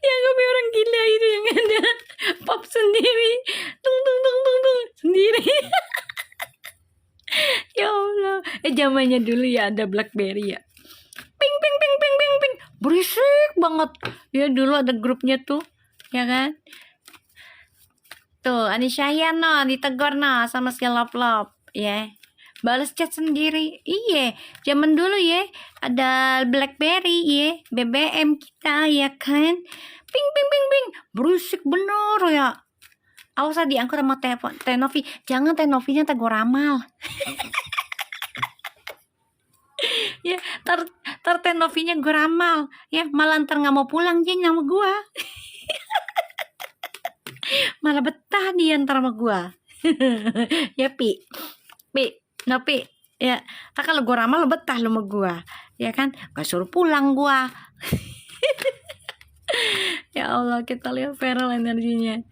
Dianggap orang gila itu yang ada pop sendiri, tung sendiri. Ya Allah, zamannya dulu ya ada BlackBerry ya. Ping, berisik banget. Ya dulu ada grupnya tuh, ya kan? Tuh, Anisyayan no, ditegur no sama si Lop-Lop, ya. Balas chat sendiri. Iya, zaman dulu ya ada BlackBerry ya, BBM kita ya kan. Ping, berisik bener ya. Awas diangkut sama Tenovi. Jangan Tenovinya tak gue ramal. Ya, tar Tenovinya gue ramal. Ya, malah ntar gak mau pulang dia sama gue. Malah betah dia ntar sama gua. Ya Pi, no Pi, ya. Tak kalau gua ramah lo betah lo sama gua, ya kan? Gak suruh pulang gua. Ya Allah, kita lihat Feral energinya.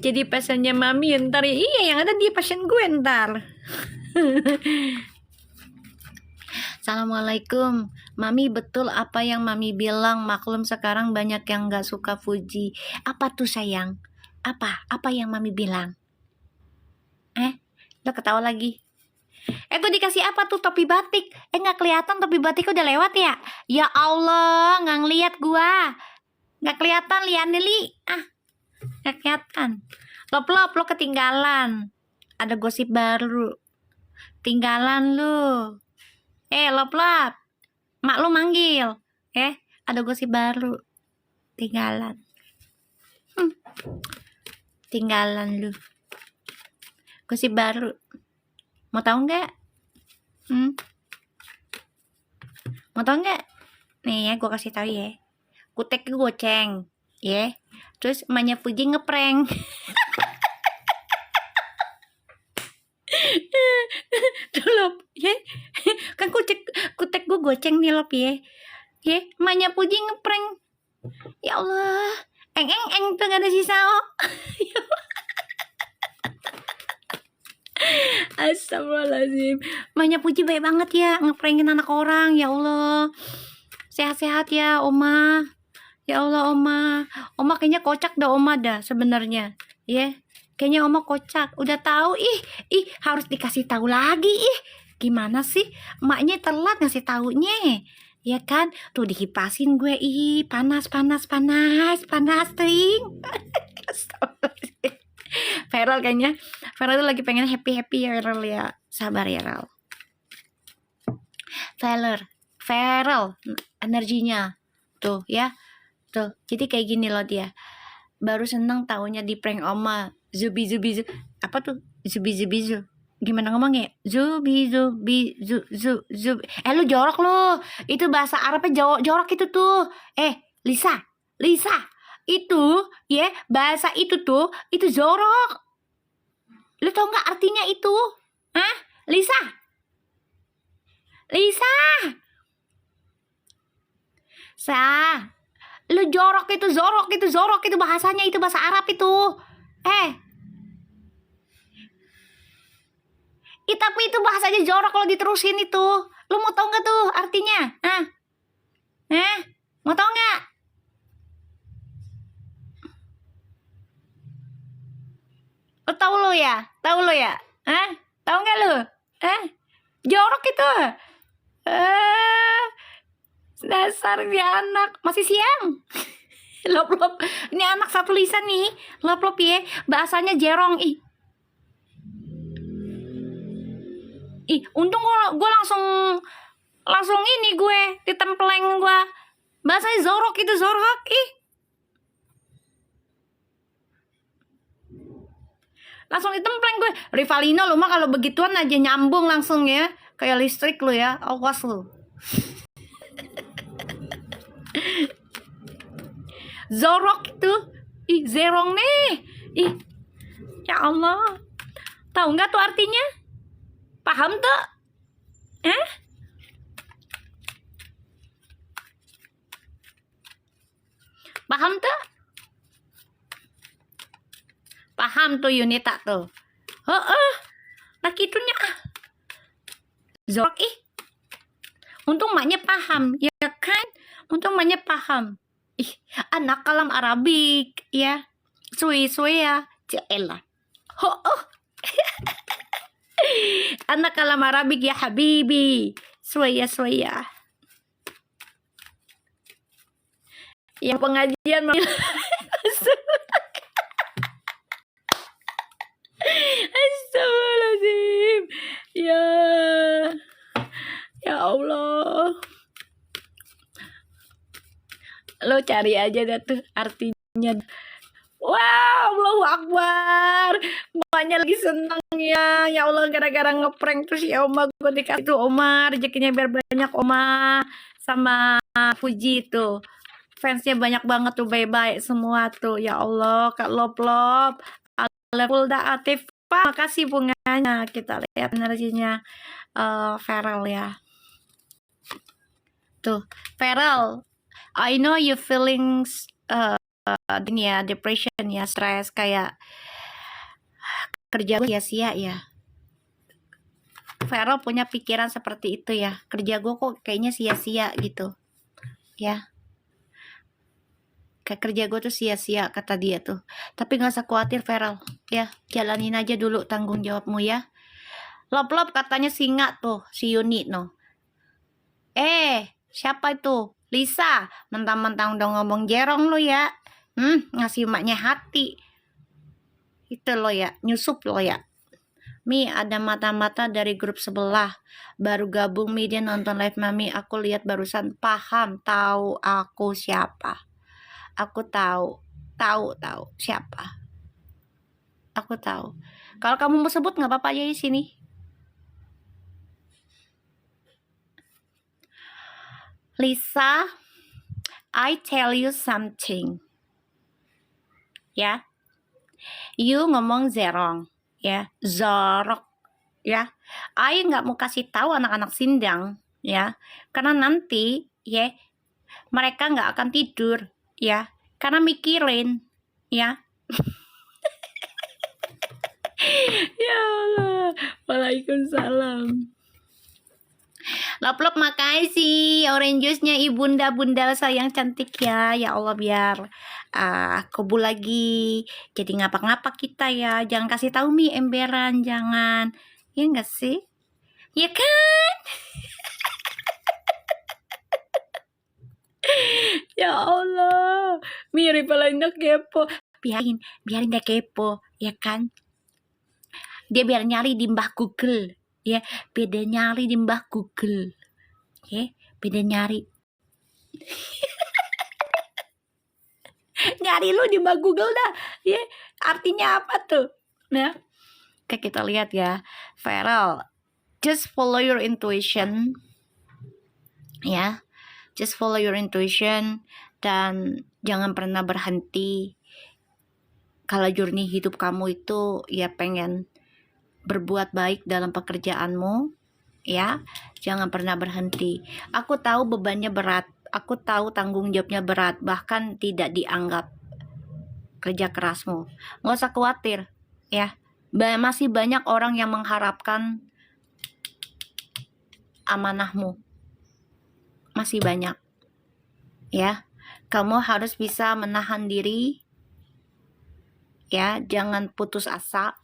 Jadi pasiennya Mami ntar ya, iya yang ada dia pasien gue ntar. Assalamualaikum Mami, betul apa yang Mami bilang, maklum sekarang banyak yang gak suka Fuji. Apa tuh sayang? Apa yang Mami bilang? Lo ketawa lagi. Gue dikasih apa tuh, topi batik? Gak kelihatan topi batik udah lewat ya? Ya Allah, gak ngeliat gua. Gak kelihatan, lihat Li. Gak kelihatan. Lo ketinggalan. Ada gosip baru. Tinggalan lu. Lop. Mak lu manggil. Ada gosip baru. Tinggalan. Tinggalan lu. Gosip baru. Mau tahu nggak? Mau tahu nggak? Nih ya, gue kasih tahu ya. Kutek goceng, ya. Terus emaknya Fuji ngeprank. Tuh Lop, ya. Kan kutek gue goceng nih Lop ya. Ya, emaknya Fuji ngeprank. Ya Allah, eng tuh gak ada sisa oh. Astagfirullahaladzim. Emaknya Fuji baik banget ya, ngeprankin anak orang. Ya Allah, sehat-sehat ya Oma. Ya Allah Oma kayaknya kocak dah Oma dah sebenarnya. Ya, kayaknya Oma kocak. Udah tahu harus dikasih tahu lagi Gimana sih emaknya telat ngasih taunya? Ya kan? Tuh dikipasin gue panas ting. Feral kayaknya. Feral tuh lagi pengen happy ya Feral ya. Sabar ya Feral. Feral energinya tuh ya. Tuh, jadi kayak gini loh dia. Baru seneng taunya di prank Oma. Zubi. Apa tuh? Zubi. Gimana ngomongnya? Zubi. Lu jorok lu. Itu bahasa Arabnya jorok itu tuh. Lisa. Itu, ya, bahasa itu tuh, itu jorok. Lu tau nggak artinya itu? Lisa. Lu jorok itu bahasanya, itu bahasa Arab itu. Tapi itu bahasanya jorok kalau diterusin itu. Lu mau tau nggak tuh artinya? Mau tau nggak? Tahu lo ya? Tahu nggak lu? Jorok itu. Dasar dia anak masih siang. Lop. Ini anak satu lisan nih. Lop ya. Bahasanya jerong untung gue langsung ini gue ditempleng gue. Bahasanya zorok itu zorok langsung ditempleng gue. Rivalino lu mah kalau begituan aja nyambung langsung ya, kayak listrik lu ya. Awas lu. Zorok itu zerong nih. Ya Allah, tahu nggak tuh artinya? Paham tuh? Paham tuh? Paham tuh Yunita tuh. Nah gitunya zorok untung maknya paham ya kan, anak kalam Arabik ya, suy ya celah. Anak kalam Arabik ya habibi, suya yang pengajian Astagfirullahaladzim. Ya Allah, lo cari aja dah tuh artinya. Wow, Allahu Akbar. Emaknya lagi seneng ya. Ya Allah, gara-gara ngeprank terus ya Oma gue dikasih tuh Oma rezekinya biar banyak Oma sama Fuji tuh. fansnya banyak banget tuh, baik-baik semua tuh. Ya Allah, Kak Lop-Lop, Alda Atifah, makasih bunganya. Kita lihat energinya Feral ya. Tuh, Feral, I know you feelings depression ya, stres, kayak kerja gue sia-sia ya. Feral punya pikiran seperti itu ya, kerja gue kok kayaknya sia-sia gitu ya, kayak kerja gue tuh sia-sia kata dia tuh. Tapi gak usah khawatir Feral ya, jalanin aja dulu tanggung jawabmu ya. Lop-Lop katanya singa tuh si Yuni no. Siapa itu? Lisa, mentang-mentang udah ngomong jerong lo ya. Ngasih maknya hati. Itu lo ya, nyusup lo ya. Mi, ada mata-mata dari grup sebelah. Baru gabung Mi, dia nonton live Mami. Aku lihat barusan. Paham, tahu aku siapa. Aku tahu siapa. Aku tahu. Kalau kamu mau sebut nggak apa-apa aja di sini. Lisa, I tell you something. Ya. You ngomong zerong. Ya, zorok ya. I nggak mau kasih tahu anak-anak Sindang ya, karena nanti ya mereka nggak akan tidur ya, karena mikirin ya. Ya Allah, waalaikumsalam. Lop-Lop makasih orange juice-nya ibunda-bunda sayang cantik ya. Ya Allah, biar kebul lagi. Jadi ngapa-ngapa kita ya. Jangan kasih tahu Mi emberan, jangan. Ya enggak sih? Ya kan? Ya Allah, mirip Belinda kepo. Biarin dia kepo, ya kan? Dia biar nyari di mbah Google, ya. Beda nyari di mbah Google, ya. Beda nyari. Nyari lu di mbah Google dah, ya. Artinya apa tuh? Ya. Oke, kita lihat ya. Feral, just follow your intuition, ya. Just follow your intuition dan jangan pernah berhenti. Kalau journey hidup kamu itu ya pengen berbuat baik dalam pekerjaanmu, ya. Jangan pernah berhenti. Aku tahu bebannya berat, aku tahu tanggung jawabnya berat, bahkan tidak dianggap kerja kerasmu. Nggak usah khawatir, ya. Masih banyak orang yang mengharapkan amanahmu. Masih banyak, ya. Kamu harus bisa menahan diri, ya. Jangan putus asa.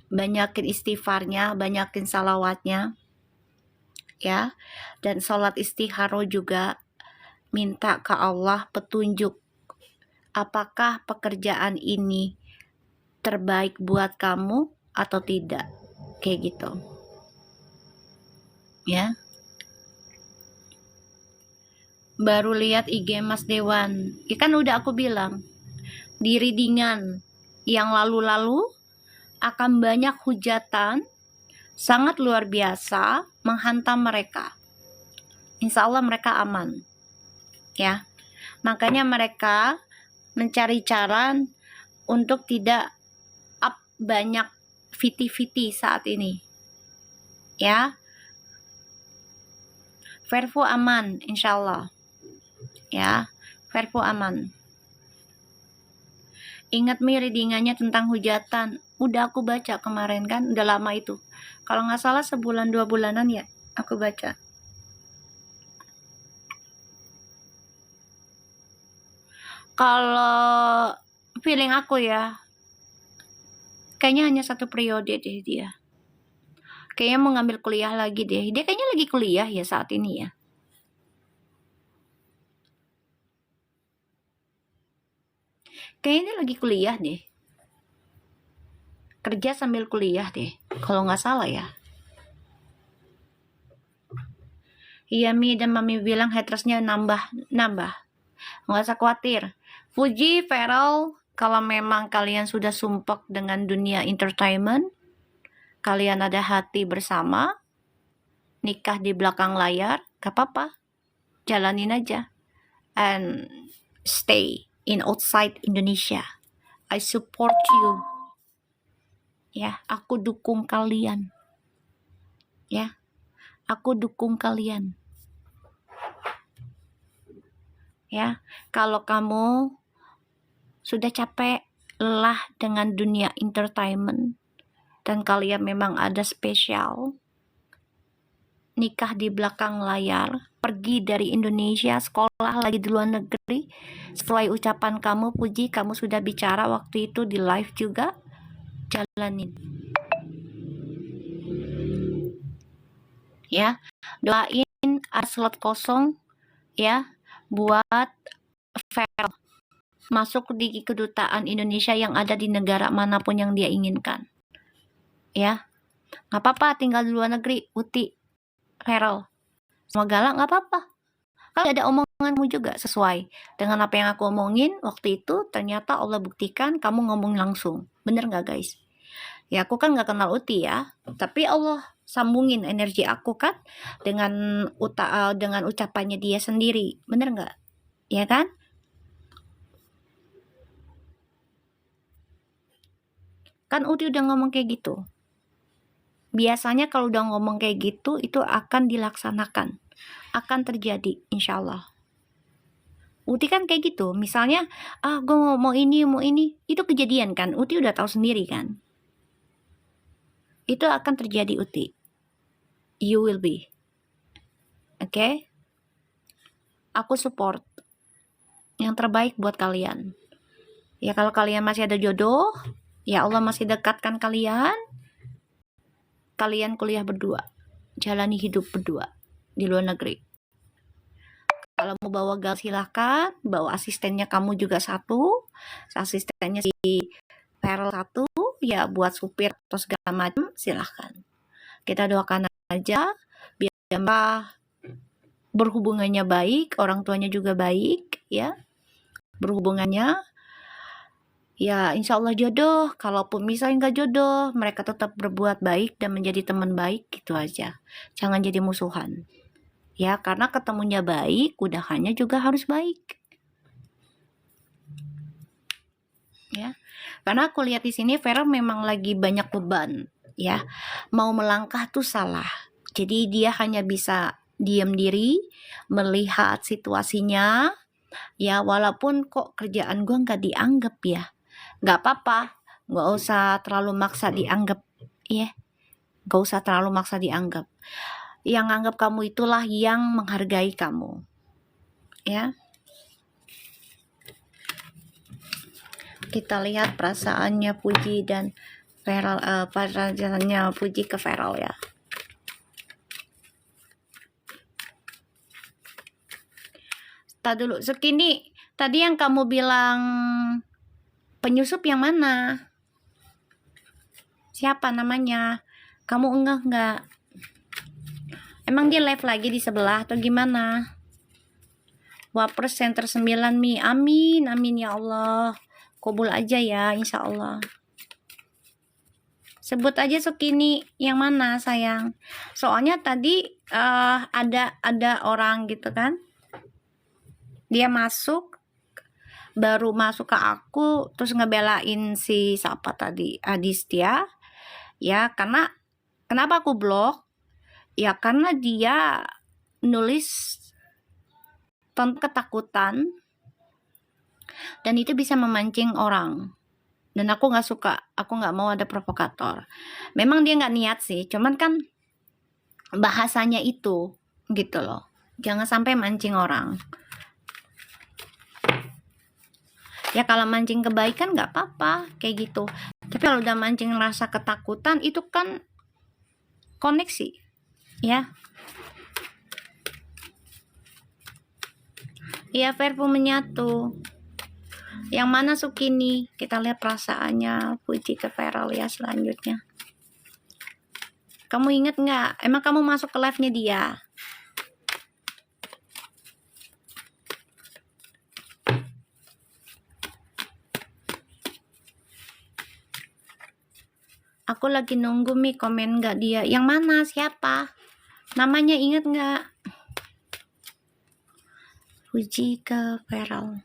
Banyakin istighfarnya, banyakin salawatnya, ya. Dan sholat istikharah juga, minta ke Allah petunjuk. Apakah pekerjaan ini terbaik buat kamu atau tidak? Kayak gitu, ya. Baru lihat IG Mas Dewan, ya kan udah aku bilang di readingan yang lalu-lalu akan banyak hujatan sangat luar biasa menghantam mereka. Insya Allah mereka aman, ya. Makanya mereka mencari cara untuk tidak up banyak viti-viti saat ini, ya. Verfu aman, insya Allah, ya. Verfu aman. Ingat Mi, readingannya tentang hujatan. Udah aku baca kemarin kan, udah lama itu. Kalau nggak salah sebulan 2 bulanan ya aku baca. Kalau feeling aku ya, kayaknya hanya 1 periode deh dia. Kayaknya mau ngambil kuliah lagi deh. Dia kayaknya lagi kuliah ya saat ini ya. Kayaknya dia lagi kuliah deh. Kerja sambil kuliah deh, kalau nggak salah ya. Iya, Mi dan Mami bilang hatersnya nambah. Nggak usah khawatir. Fuji, Feral, kalau memang kalian sudah sumpek dengan dunia entertainment, kalian ada hati bersama, nikah di belakang layar, gak apa-apa. Jalanin aja. and stay in outside Indonesia. I support you. Ya, aku dukung kalian. Ya, aku dukung kalian. Ya, kalau kamu sudah capek, lelah dengan dunia entertainment, dan kalian memang ada spesial, nikah di belakang layar, pergi dari Indonesia, sekolah lagi di luar negeri, sesuai ucapan kamu, Puji, kamu sudah bicara waktu itu di live juga, jalanin. Ya, doain ada slot kosong, ya, buat Farel masuk di kedutaan Indonesia yang ada di negara manapun yang dia inginkan. Ya, nggak apa-apa tinggal di luar negeri, Uti, Farel. Semua galak nggak apa-apa. Kalau ada omonganmu juga sesuai dengan apa yang aku omongin waktu itu, ternyata Allah buktikan kamu ngomong langsung. Bener nggak guys? Ya aku kan nggak kenal Uti ya, tapi Allah sambungin energi aku kan dengan ucapannya dia sendiri. Bener nggak? Ya kan? Kan Uti udah ngomong kayak gitu. Biasanya kalau udah ngomong kayak gitu, itu akan dilaksanakan. Akan terjadi, insya Allah. Uti kan kayak gitu. Misalnya, gue mau ini. Itu kejadian kan. Uti udah tahu sendiri kan. Itu akan terjadi, Uti. You will be. Oke? Aku support yang terbaik buat kalian. Ya kalau kalian masih ada jodoh, ya Allah masih dekatkan kalian. Kalian kuliah berdua, jalani hidup berdua di luar negeri. Kalau mau bawa gal silahkan, bawa asistennya kamu juga satu, asistennya si Farel satu, ya buat supir atau segala macam silahkan. Kita doakan aja biar berhubungannya baik, orang tuanya juga baik, ya berhubungannya. Ya insya Allah jodoh, kalaupun misalnya nggak jodoh, mereka tetap berbuat baik dan menjadi teman baik gitu aja. Jangan jadi musuhan. Ya, karena ketemunya baik, udahannya juga harus baik. Ya. Karena aku lihat di sini Vera memang lagi banyak beban, ya. Mau melangkah tuh salah. Jadi dia hanya bisa diam diri, melihat situasinya. Ya, walaupun kok kerjaan gue nggak dianggap ya. Nggak apa-apa, nggak usah terlalu maksa dianggap, ya. Nggak usah terlalu maksa dianggap. Yang anggap kamu itulah yang menghargai kamu, ya. Kita lihat perasaannya Puji dan Farel, perasaannya Puji ke Farel ya. Tadi dulu, Sekini, tadi yang kamu bilang penyusup yang mana? Siapa namanya? Kamu enggak nggak? Emang dia live lagi di sebelah atau gimana? Wapres Center 9 Mi. Amin, amin ya Allah. Kabul aja ya, insya Allah. Sebut aja Sukini yang mana sayang. Soalnya tadi ada orang gitu kan. Dia baru masuk ke aku, terus ngebelain si siapa tadi, Adistia. Ya, karena kenapa aku blok? Ya karena dia nulis tentang ketakutan dan itu bisa memancing orang. Dan aku nggak suka, aku nggak mau ada provokator. Memang dia nggak niat sih, cuman kan bahasanya itu gitu loh. Jangan sampai mancing orang. Ya kalau mancing kebaikan nggak apa-apa kayak gitu. Tapi kalau udah mancing rasa ketakutan itu kan koneksi, ya. Iya, Verbu menyatu. Yang mana Sukini? Kita lihat perasaannya Puji ke Farel ya selanjutnya. Kamu inget nggak? Emang kamu masuk ke live-nya dia? Aku lagi nunggu Mi komen nggak dia. Yang mana? Siapa? Namanya inget nggak? Fuji ke Feral.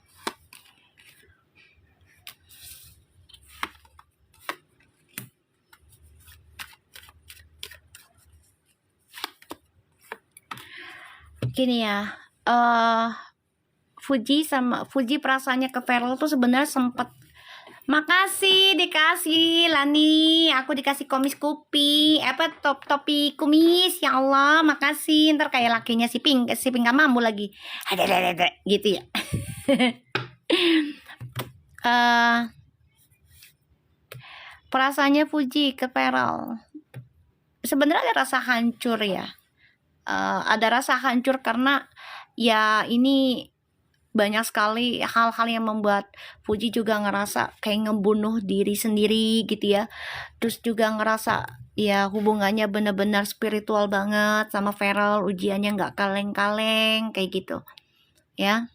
Gini ya, Fuji perasaannya ke Feral tuh sebenarnya sempet. Makasih dikasih Lani, aku dikasih komis kupi, topi kumis, ya Allah, makasih. Ntar kayak lakinya si Pink gak mampu lagi, ada gitu ya. Perasaannya Fuji ke Feral sebenarnya ada rasa hancur ya, ada rasa hancur karena ya ini banyak sekali hal-hal yang membuat Fuji juga ngerasa kayak ngebunuh diri sendiri gitu ya. Terus juga ngerasa ya hubungannya benar-benar spiritual banget sama Feral, ujiannya nggak kaleng-kaleng kayak gitu ya.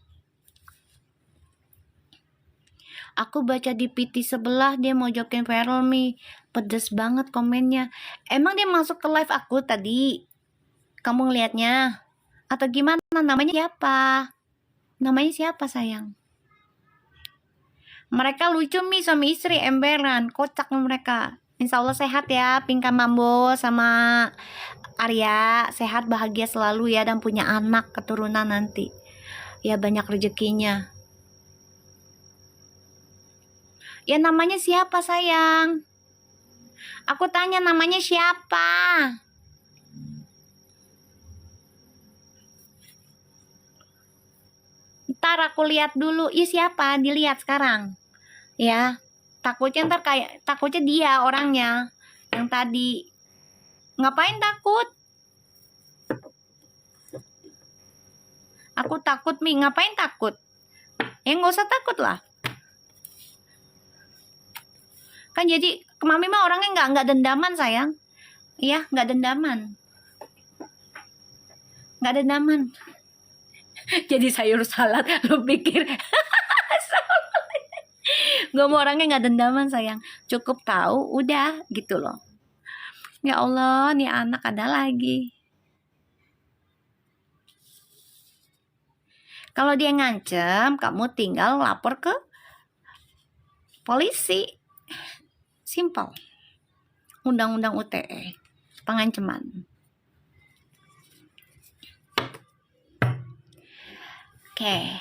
Aku baca di PT sebelah dia mau jokin Feral Mi, pedes banget komennya. Emang dia masuk ke live aku tadi? Kamu ngeliatnya? Atau gimana? Namanya siapa? Namanya siapa sayang? Mereka lucu Mi, suami istri emberan, kocak mereka. Insya Allah sehat ya, Pinka Mambo sama Arya, sehat bahagia selalu ya, dan punya anak keturunan nanti. Ya banyak rezekinya. Ya namanya siapa sayang? Aku tanya namanya siapa? Ntar aku lihat dulu. Ih siapa? Dilihat sekarang. Ya. Takutnya ntar takutnya dia orangnya yang tadi. Ngapain takut? Aku takut Mi. Ngapain takut? Ya nggak usah takut lah. Kan jadi Mami mah orangnya nggak dendaman sayang. Iya nggak dendaman. Nggak dendaman. Jadi sayur salad lu pikir gue mau orangnya nggak dendaman sayang, cukup tahu udah gitu loh. Ya Allah nih anak ada lagi. Kalau dia ngancem kamu tinggal lapor ke polisi, simpel. Undang-undang UTE pengancaman. Oke.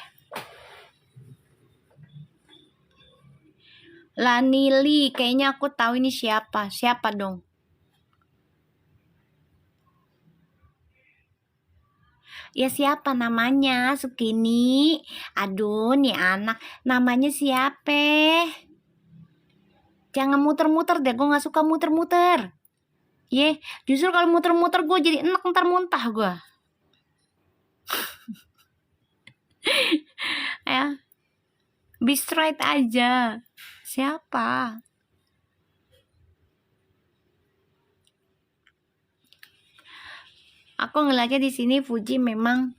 Lanili, kayaknya aku tahu ini siapa. Siapa dong? Ya siapa namanya? Sukini. Aduh, nih anak. Namanya siapa? Jangan muter-muter deh, gue gak suka muter-muter. Justru kalau muter-muter gue jadi enak, ntar muntah gue. Ya. Be straight aja. Siapa? Aku ngeliatnya di sini Fuji memang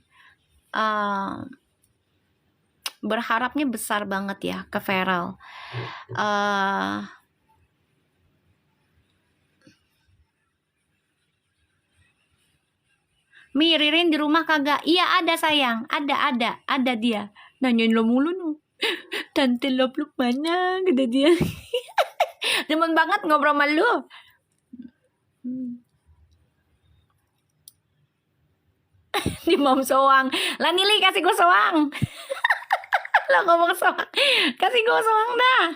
berharapnya besar banget ya ke Feral. Mi, Ririn di rumah kagak? Iya ada sayang, ada dia. Nanyain lo mulu nu. Tante Lop mana? Kata dia. Demen banget ngobrol sama lu. Di Mom soang. Lah Nili kasih gue soang. Lo ngomong soang. Kasih gue soang dah.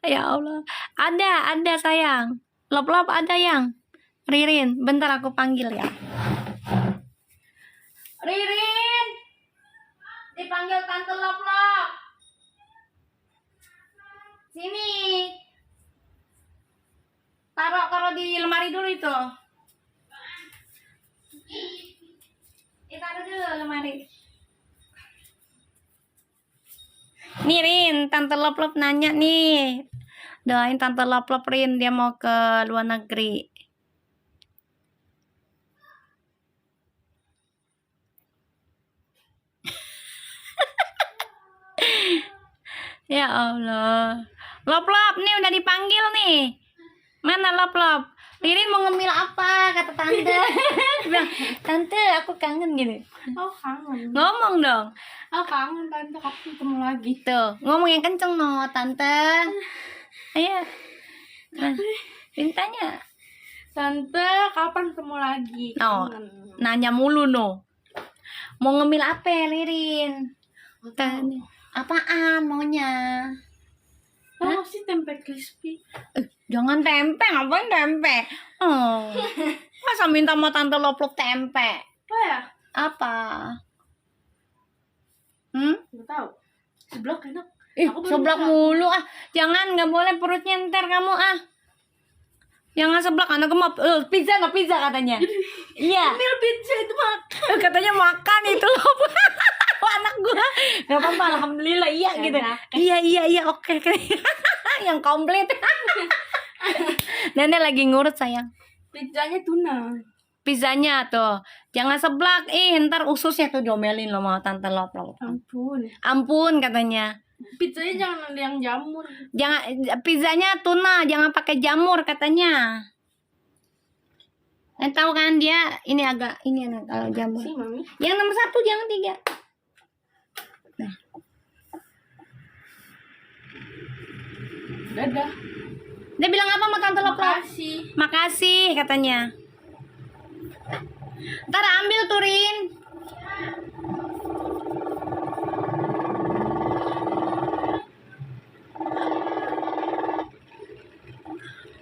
Ya Allah. Ada sayang. Lop ada yang. Ririn, bentar aku panggil ya. Ririn, dipanggil Tante Lop. Sini. Taruh di lemari dulu itu. Taruh dulu lemari. Nih Rin, Tante Lop nanya nih. Doain Tante Lop Rin, dia mau ke luar negeri. Ya Allah. Lop, nih udah dipanggil nih. Mana Lop? Ririn mau ngemil apa kata tante. Bilang, tante aku kangen gini. Oh kangen. Ngomong dong. Oh kangen tante, kapan ketemu lagi? Tuh, ngomong yang kenceng no, tante. Ayo. Nah, mintanya. Tante, kapan ketemu lagi? Oh, Kangen. nanya mulu no. Mau ngemil apa ya, Ririn? Tanya. Apaan maunya? Oh, sih tempe crispy. Jangan tempe, ngapain tempe? Oh. Masa minta sama tante loplok tempe? Oh ya? Apa? Hmm? Nggak tahu. Seblak enak. Ih, Aku belum seblak bisa. mulu ah. Jangan, nggak boleh perutnya ntar kamu ah. Jangan seblak, anak gemap. Pizza nggak pizza katanya. Iya. Mil pizza itu makan. Katanya makan itu loh. Anak gua nggak apa-apa, alhamdulillah iya gitu. Iya oke. Yang komplit. Nenek lagi ngurut sayang. Pizzanya tuna. Pizzanya tuh jangan seblak, ntar ususnya tuh diomelin loh mau tante loplok. Ampun katanya. Pizzanya jangan ada yang jamur. Jangan, pizzanya tuna, jangan pakai jamur katanya. Tahu kan dia ini agak ini enak kalau jamur. Si mami. Yang nomor 1 jangan 3. Nah. Dadah. Dia bilang apa sama tante loplok? Makasih. Makasih katanya. Ntar ambil turin.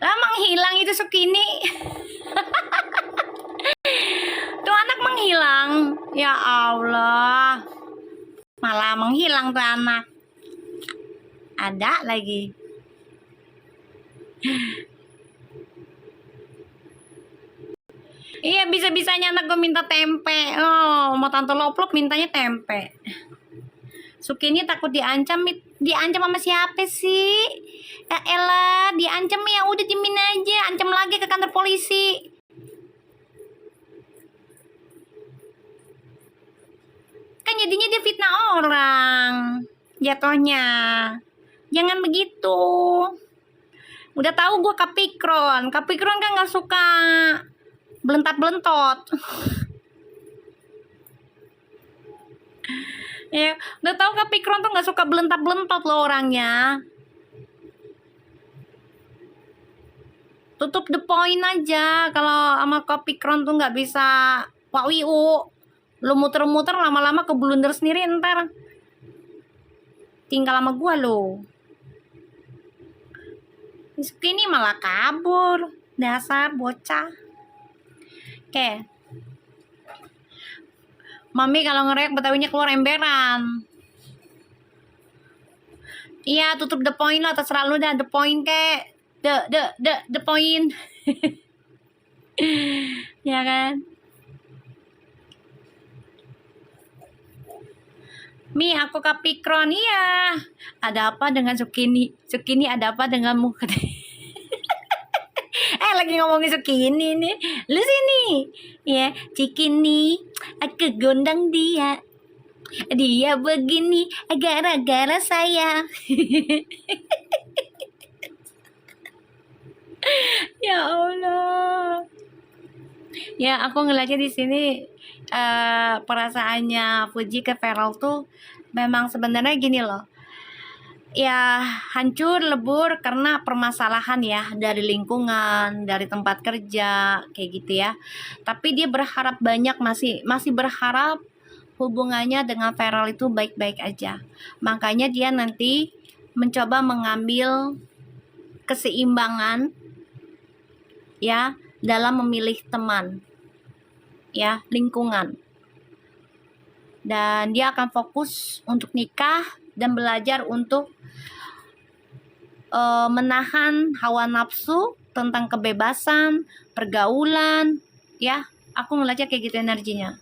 Lah menghilang itu Sukini. Tuh anak menghilang. Ya Allah. Malah menghilang tuh anak. Ada lagi. Iya, bisa-bisanya anak gue minta tempe. Oh, mau tante loplok mintanya tempe. Sukini takut diancam. Diancam sama siapa sih? Ya elah, diancam ya udah diemin aja. Ancam lagi ke kantor polisi. Kan jadinya dia fitnah orang. Jatuhnya. Jangan begitu. Udah tahu gue Capricorn. Capricorn kan nggak suka belentat-belentot. Ya, udah tahu Capricorn tuh nggak suka belentat-belentot loh orangnya. Tutup the point aja. Kalau sama Capricorn tuh nggak bisa wawiu. Lu muter-muter lama-lama keblunder sendiri ntar. Tinggal sama gua lo. Ini malah kabur. Dasar bocah. Oke. Mami kalau ngereak Betawinya keluar emberan. Iya, tutup the point lah, terserah lu dah, the point kek. The point. Ya kan? Mi, aku Capricorn. Iya. Ada apa dengan Sukini? Sukini ada apa denganmu? Lagi ngomongin Sukini nih. Lu sini. Ya, Cikini. Aku gondang dia. Dia begini gara-gara saya. Ya Allah. Ya, aku ngeliatnya di sini perasaannya Fuji ke Feral tuh memang sebenarnya gini loh. Ya, hancur lebur karena permasalahan ya dari lingkungan, dari tempat kerja, kayak gitu ya. Tapi dia berharap banyak, masih berharap hubungannya dengan Feral itu baik-baik aja. Makanya dia nanti mencoba mengambil keseimbangan ya dalam memilih teman, ya, lingkungan. Dan dia akan fokus untuk nikah dan belajar untuk menahan hawa nafsu tentang kebebasan, pergaulan, ya. Aku ngeliatnya kayak gitu energinya.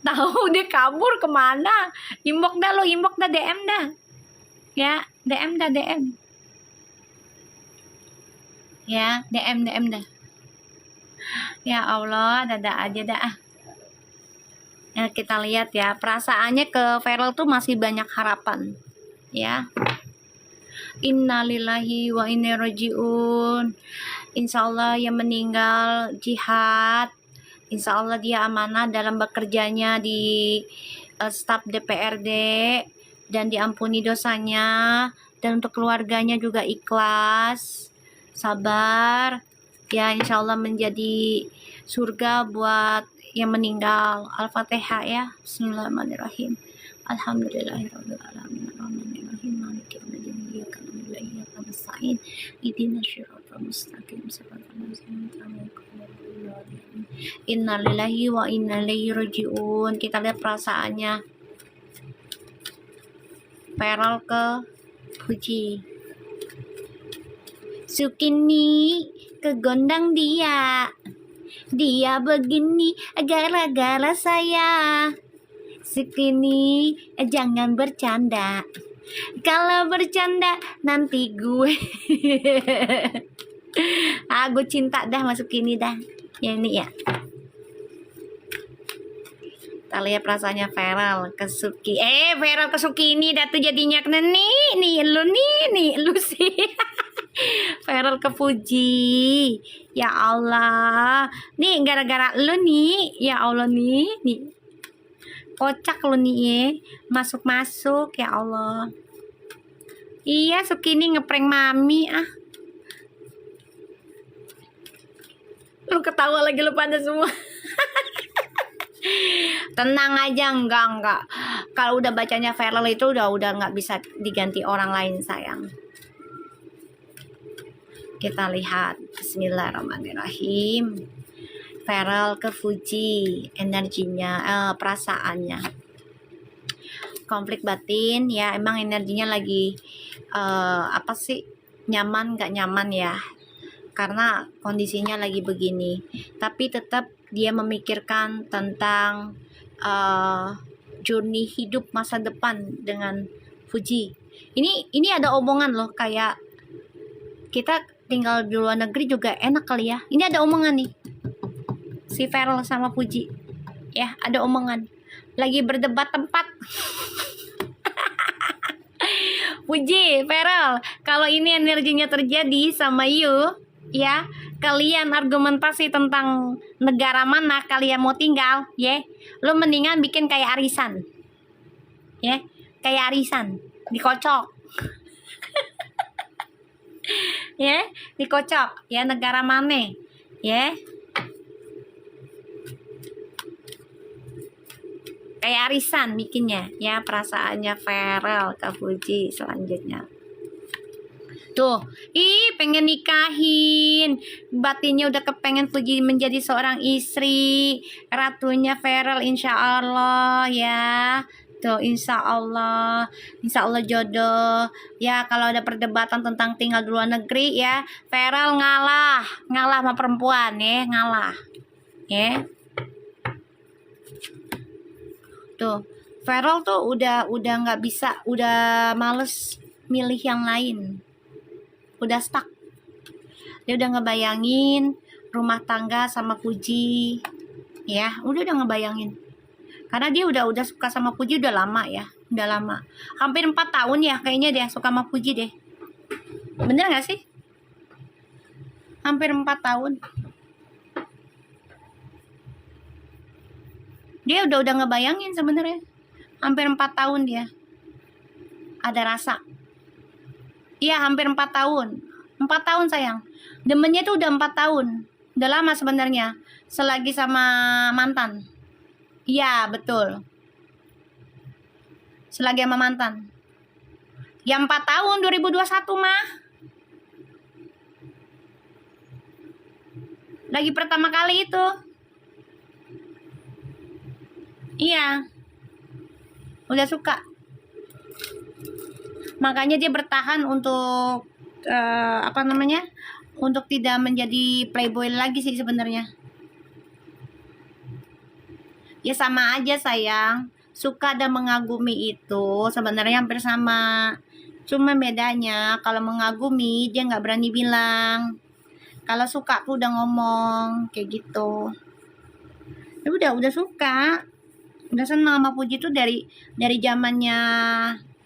Tahu dia kabur kemana? Inbox dah lo, inbox dah, DM dah. Ya, DM dah, DM. Ya, DM dah. Ya Allah, dada aja dah. Ya, kita lihat ya, perasaannya ke Feral tuh masih banyak harapan. Ya. Innalillahi wa inna rajiun. Insya Allah yang meninggal jihad, insya Allah dia amanah dalam bekerjanya di staf DPRD dan diampuni dosanya, dan untuk keluarganya juga ikhlas, sabar ya, insya Allah menjadi surga buat yang meninggal. Al-Fatihah ya. Bismillahirrahmanirrahim. Alhamdulillahirabbil alamin arrahmanirrahim maliki yaumiddin iyyaka na'budu wa iyyaka nasta'in ihdinas siratal mustaqim siratal ladzina an'amta 'alaihim. Innalillahi wa inna ilaihi raji'un. Kita lihat perasaannya Feral ke Puji. Sukini kegondang dia begini gara-gara saya. Sukini jangan bercanda, kalau bercanda nanti gue gue cinta dah masuk ini dah ya, ini ya. Kita lihat perasaannya Feral ke Suki. Feral ke Sukini dah tuh jadinya kena nih lu sih. Feral ke Puji. Ya Allah. Nih gara-gara lu nih. Ya Allah nih. Kocak lu nih ya. Masuk-masuk ya Allah. Iya, Sukini ngeprank mami Lu ketawa lagi lu pada semua. Tenang aja, enggak. Kalau udah bacanya Feral itu udah nggak bisa diganti orang lain sayang. Kita lihat. Bismillahirrahmanirrahim. Feral ke Puji, energinya, perasaannya. Konflik batin ya, emang energinya lagi apa sih, nyaman nggak nyaman ya, karena kondisinya lagi begini. Tapi tetap dia memikirkan tentang journey hidup masa depan dengan Puji. Ini ada omongan loh, kayak kita tinggal di luar negeri juga enak kali ya. Ini ada omongan nih, si Feral sama Puji ya, ada omongan lagi berdebat tempat. Puji, Feral, kalau ini energinya terjadi sama you ya, kalian argumentasi tentang negara mana kalian mau tinggal ya, lo mendingan bikin kayak arisan ya, kayak arisan dikocok. Ya, dikocok ya, negara mana ya, kayak arisan bikinnya ya. Perasaannya Feral ke Puji selanjutnya tuh, pengen nikahin, batinnya udah kepengen Puji menjadi seorang istri, ratunya Feral insya Allah ya. Tuh, insya Allah jodoh ya. Kalau ada perdebatan tentang tinggal di luar negeri ya, Feral ngalah sama perempuan ya, ngalah ya. Tuh, Feral tuh udah nggak bisa, udah males milih yang lain, udah stuck. Dia udah ngebayangin rumah tangga sama Puji ya, udah ngebayangin, karena dia udah suka sama Puji udah lama ya, udah lama, hampir 4 tahun ya kayaknya dia suka sama Puji deh. Bener nggak sih? Hampir 4 tahun dia udah ngebayangin sebenarnya, hampir 4 tahun dia ada rasa. Iya, hampir 4 tahun. 4 tahun sayang. Demennya tuh udah 4 tahun. Udah lama sebenarnya. Selagi sama mantan. Iya, betul. Selagi sama mantan. Ya 4 tahun 2021 mah. Lagi pertama kali itu. Iya. Udah suka. Makanya dia bertahan untuk untuk tidak menjadi playboy lagi sih sebenarnya. Ya sama aja sayang, suka dan mengagumi itu sebenarnya hampir sama. Cuma bedanya kalau mengagumi dia nggak berani bilang, kalau suka tuh udah ngomong kayak gitu. Ya udah suka, udah senang sama Puji tuh dari zamannya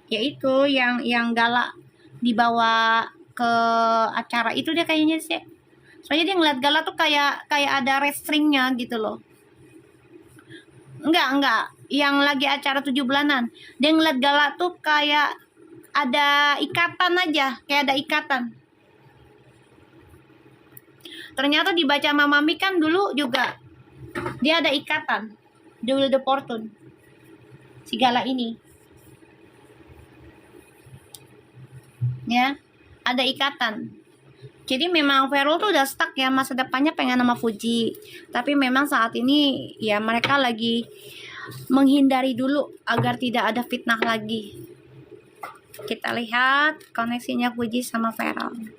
yaitu yang galak dibawa ke acara itu dia kayaknya sih. Soalnya dia ngeliat Gala tuh kayak ada restriknya gitu loh. Enggak. Yang lagi acara 7 bulanan. Dia ngeliat Gala tuh kayak ada ikatan aja, kayak ada ikatan. Ternyata dibaca sama Mami kan dulu juga dia ada ikatan. Dulu The Fortune. Si Gala ini. Ya, ada ikatan. Jadi memang Verul tuh udah stuck ya, masa depannya pengen sama Fuji. Tapi memang saat ini ya mereka lagi menghindari dulu agar tidak ada fitnah lagi. Kita lihat koneksinya Fuji sama Verul.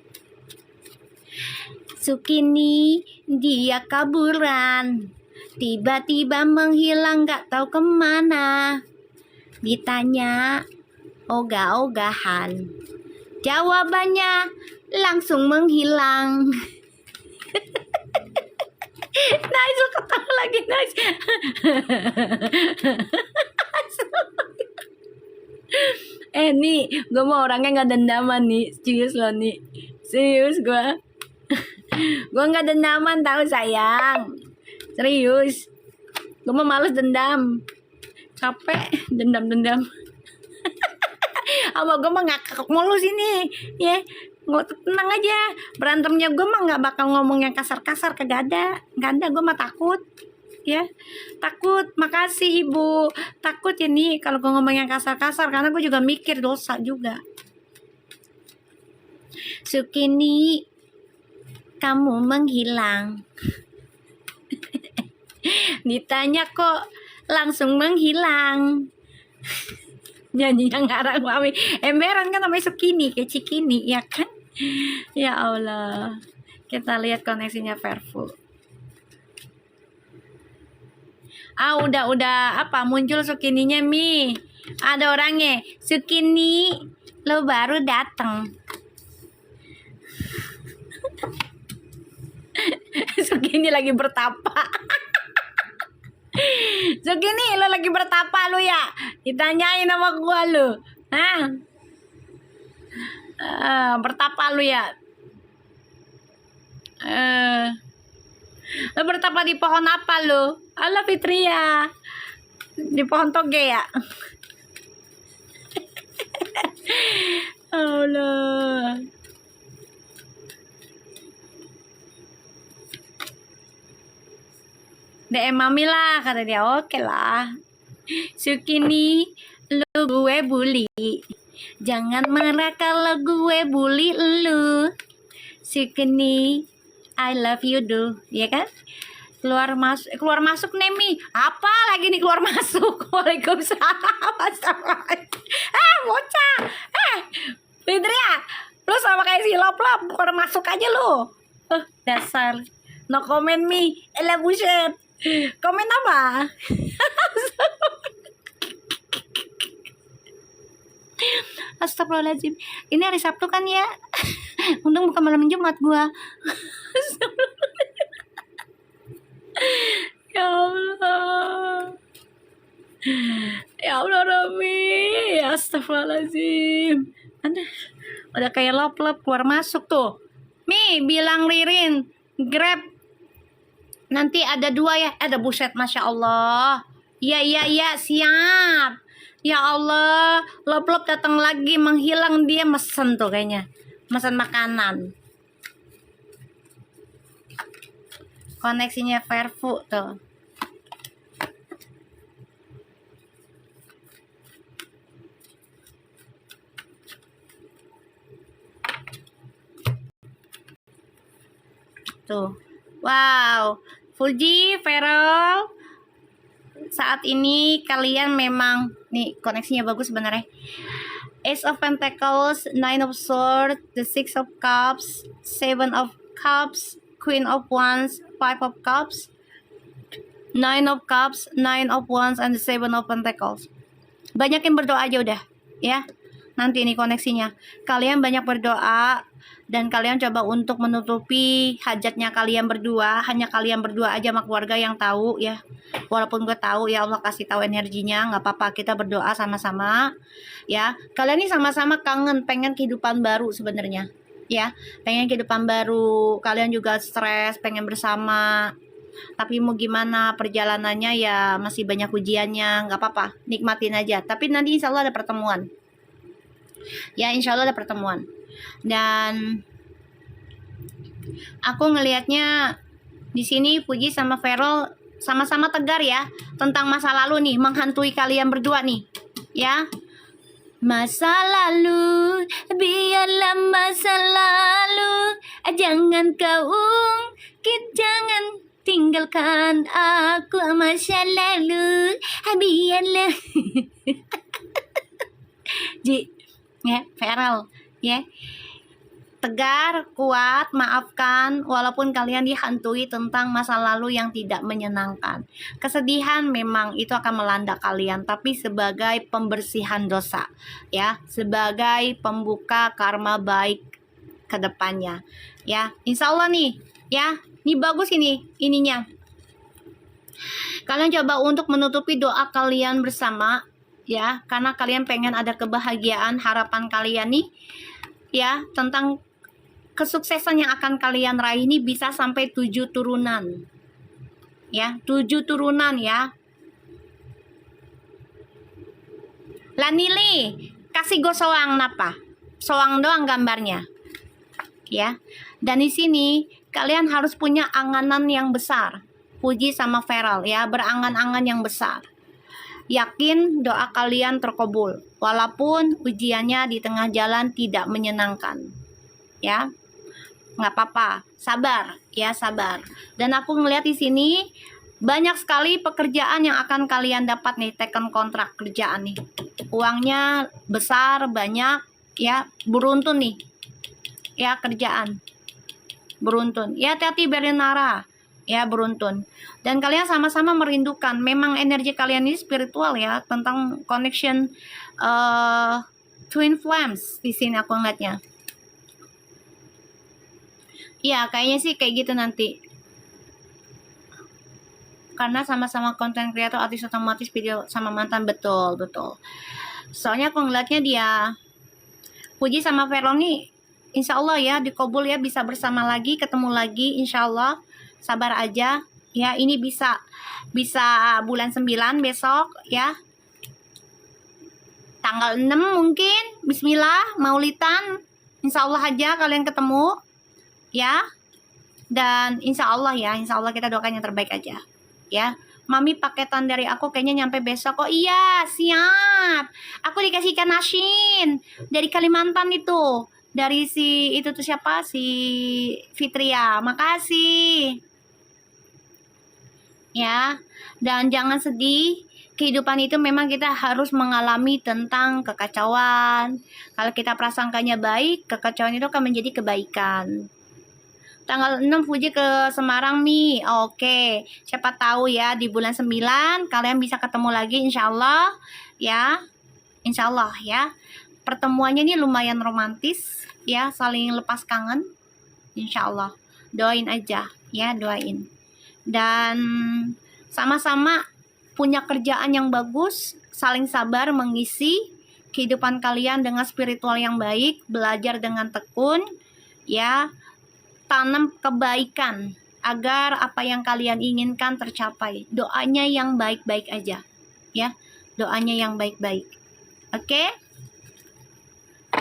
Sukini dia kaburan, tiba-tiba menghilang gak tahu kemana. Ditanya ogah-ogahan, jawabannya langsung menghilang. Nice, lo ketawa lagi, Nice. Nih, gue mau orangnya gak dendaman nih. Serius loh nih. Serius gue. Gue gak dendaman tahu sayang. Serius. Gue mah males dendam. Capek dendam-dendam. Sama gue mah ngakak mulu sini. Ya, tenang aja. Berantemnya gue mah gak bakal ngomong yang kasar-kasar. Kagak ada. Gak ada, gue mah takut. Ya, takut. Makasih ibu. Takut ya nih kalau gue ngomong yang kasar-kasar. Karena gue juga mikir dosa juga. Sukini, kamu menghilang. Ditanya kok langsung menghilang. Nyanyi yang ngarang Mami. Emberan kan namanya Sukini, kayak Cikini, ya kan? Ya Allah. Kita lihat koneksinya Verful. Udah apa muncul Sukininya Mi. Ada orangnya. Sukini, lo baru datang. Sukini lagi bertapa. Sukini, lo lagi bertapa lo ya? Ditanyain sama gua lo. Hah? Bertapa lo ya? Lo bertapa di pohon apa lo? Halo Fitria. Di pohon toge ya? Allah. DM Mami lah, kata dia. Oke lah. Sukini, lu gue bully. Jangan marah kalau gue bully lu. Sukini, I love you do, ya kan? Keluar masuk Nemi. Apa lagi nih keluar masuk? Waalaikumsalam. Bocah. Fitria, lu sama kayak si Lop-Lop, keluar masuk aja lu. Dasar. No comment me. Elah buset. Komen apa? Astagfirullahaladzim. Ini hari Sabtu kan ya? Untung bukan malam Jumat gua. Ya Allah. Ya Allah Romi. Astagfirullahaladzim. Udah kayak Lop-Lop keluar masuk tuh. Mi bilang Ririn Grab nanti ada 2 ya. Ada buset, Masya Allah. Iya siap. Ya Allah, Lop-Lop datang lagi menghilang. Dia mesen tuh kayaknya. Mesen makanan. Koneksinya Verfu tuh. Tuh. Wow. Fuji, Verol. Saat ini kalian memang nih koneksinya bagus sebenarnya. Ace of Pentacles, Nine of Swords, the Six of Cups, Seven of Cups, Queen of Wands, Five of Cups, Nine of Cups, Nine of Wands, and the Seven of Pentacles. Banyakin berdoa aja udah, ya. Nanti ini koneksinya. Kalian banyak berdoa dan kalian coba untuk menutupi hajatnya kalian berdua. Hanya kalian berdua aja sama keluarga yang tahu ya. Walaupun gue tahu ya Allah kasih tahu energinya, nggak apa-apa, kita berdoa sama-sama ya. Kalian ini sama-sama kangen pengen kehidupan baru sebenarnya ya, pengen kehidupan baru, kalian juga stres, pengen bersama, tapi mau gimana perjalanannya ya masih banyak ujiannya, nggak apa-apa, nikmatin aja. Tapi nanti insya Allah ada pertemuan, ya insya Allah ada pertemuan. Dan aku ngelihatnya di sini Puji sama Feral sama-sama tegar ya tentang masa lalu nih, menghantui kalian berdua nih, ya. Masa lalu, biarlah masa lalu, jangan kau ungkit, jangan tinggalkan aku, masa lalu, biarlah. Ji, ya, Feral, ya. Tegar, kuat, maafkan walaupun kalian dihantui tentang masa lalu yang tidak menyenangkan. Kesedihan memang itu akan melanda kalian, tapi sebagai pembersihan dosa, ya, sebagai pembuka karma baik ke depannya, ya. Insya Allah nih, ya, ini bagus ininya. Kalian coba untuk menutupi doa kalian bersama, ya, karena kalian pengen ada kebahagiaan, harapan kalian nih, ya, tentang kesuksesan yang akan kalian raih ini bisa sampai 7 turunan. Ya, 7 turunan ya. Lanili, kasih go soang napa? Soang doang gambarnya. Ya. Dan di sini kalian harus punya anganan yang besar. Puji sama Feral ya, berangan-angan yang besar. Yakin doa kalian terkabul walaupun ujiannya di tengah jalan tidak menyenangkan. Ya. Nggak apa-apa, sabar ya, sabar. Dan aku ngelihat di sini banyak sekali pekerjaan yang akan kalian dapat nih, teken kontrak kerjaan nih, uangnya besar, banyak ya, beruntun nih ya, kerjaan beruntun ya. Hati-hati Bernara ya, beruntun. Dan kalian sama-sama merindukan, memang energi kalian ini spiritual ya, tentang connection twin flames di sini aku ngeliatnya. Iya, kayaknya sih kayak gitu nanti. Karena sama-sama konten kreator, artis otomatis video sama mantan, betul. Soalnya aku ngeliatnya dia, Puji sama Feral nih, insya Allah ya, dikabul ya, bisa bersama lagi, ketemu lagi, insya Allah. Sabar aja, ya, ini bisa bulan 9 besok, ya. Tanggal 6 mungkin, bismillah, maulitan, insya Allah aja kalian ketemu. Ya, dan insya Allah ya, insya Allah kita doakan yang terbaik aja ya. Mami paketan dari aku kayaknya nyampe besok. Oh iya, siap. Aku dikasih ikan asin dari Kalimantan itu, dari si itu tuh siapa, si Fitria. Makasih ya. Dan jangan sedih, kehidupan itu memang kita harus mengalami tentang kekacauan. Kalau kita prasangkanya baik, kekacauan itu akan menjadi kebaikan. Tanggal 6 Puji ke Semarang Mi. Oke, siapa tahu ya di bulan 9 kalian bisa ketemu lagi insya Allah ya. Insya Allah ya. Pertemuannya ini lumayan romantis ya, saling lepas kangen. Insya Allah. Doain aja ya, doain. Dan sama-sama punya kerjaan yang bagus, saling sabar mengisi kehidupan kalian dengan spiritual yang baik, belajar dengan tekun ya. Tanam kebaikan agar apa yang kalian inginkan tercapai. Doanya yang baik-baik aja ya, doanya yang baik-baik. Oke?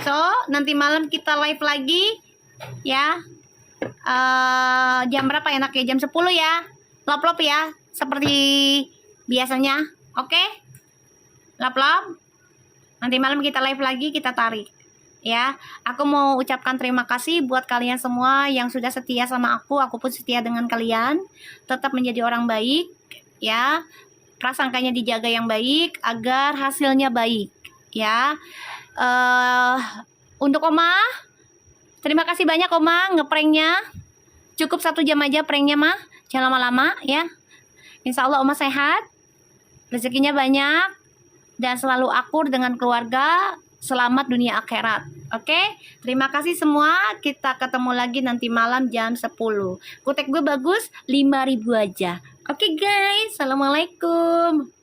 So nanti malam kita live lagi ya. Jam berapa enaknya? Jam 10 ya, lop-lop ya, seperti biasanya. Oke? Lop-lop, nanti malam kita live lagi, kita tarik ya. Aku mau ucapkan terima kasih buat kalian semua yang sudah setia sama aku pun setia dengan kalian. Tetap menjadi orang baik ya, prasangkanya dijaga yang baik agar hasilnya baik ya. Untuk Oma, terima kasih banyak Oma ngepranknya. Cukup 1 jam aja pranknya mah, jangan lama-lama ya. Insya Allah Oma sehat, rezekinya banyak, dan selalu akur dengan keluarga. Selamat dunia akhirat. Oke? Terima kasih semua. Kita ketemu lagi nanti malam jam 10. Kutek gue bagus, 5.000 aja. Oke guys, assalamualaikum.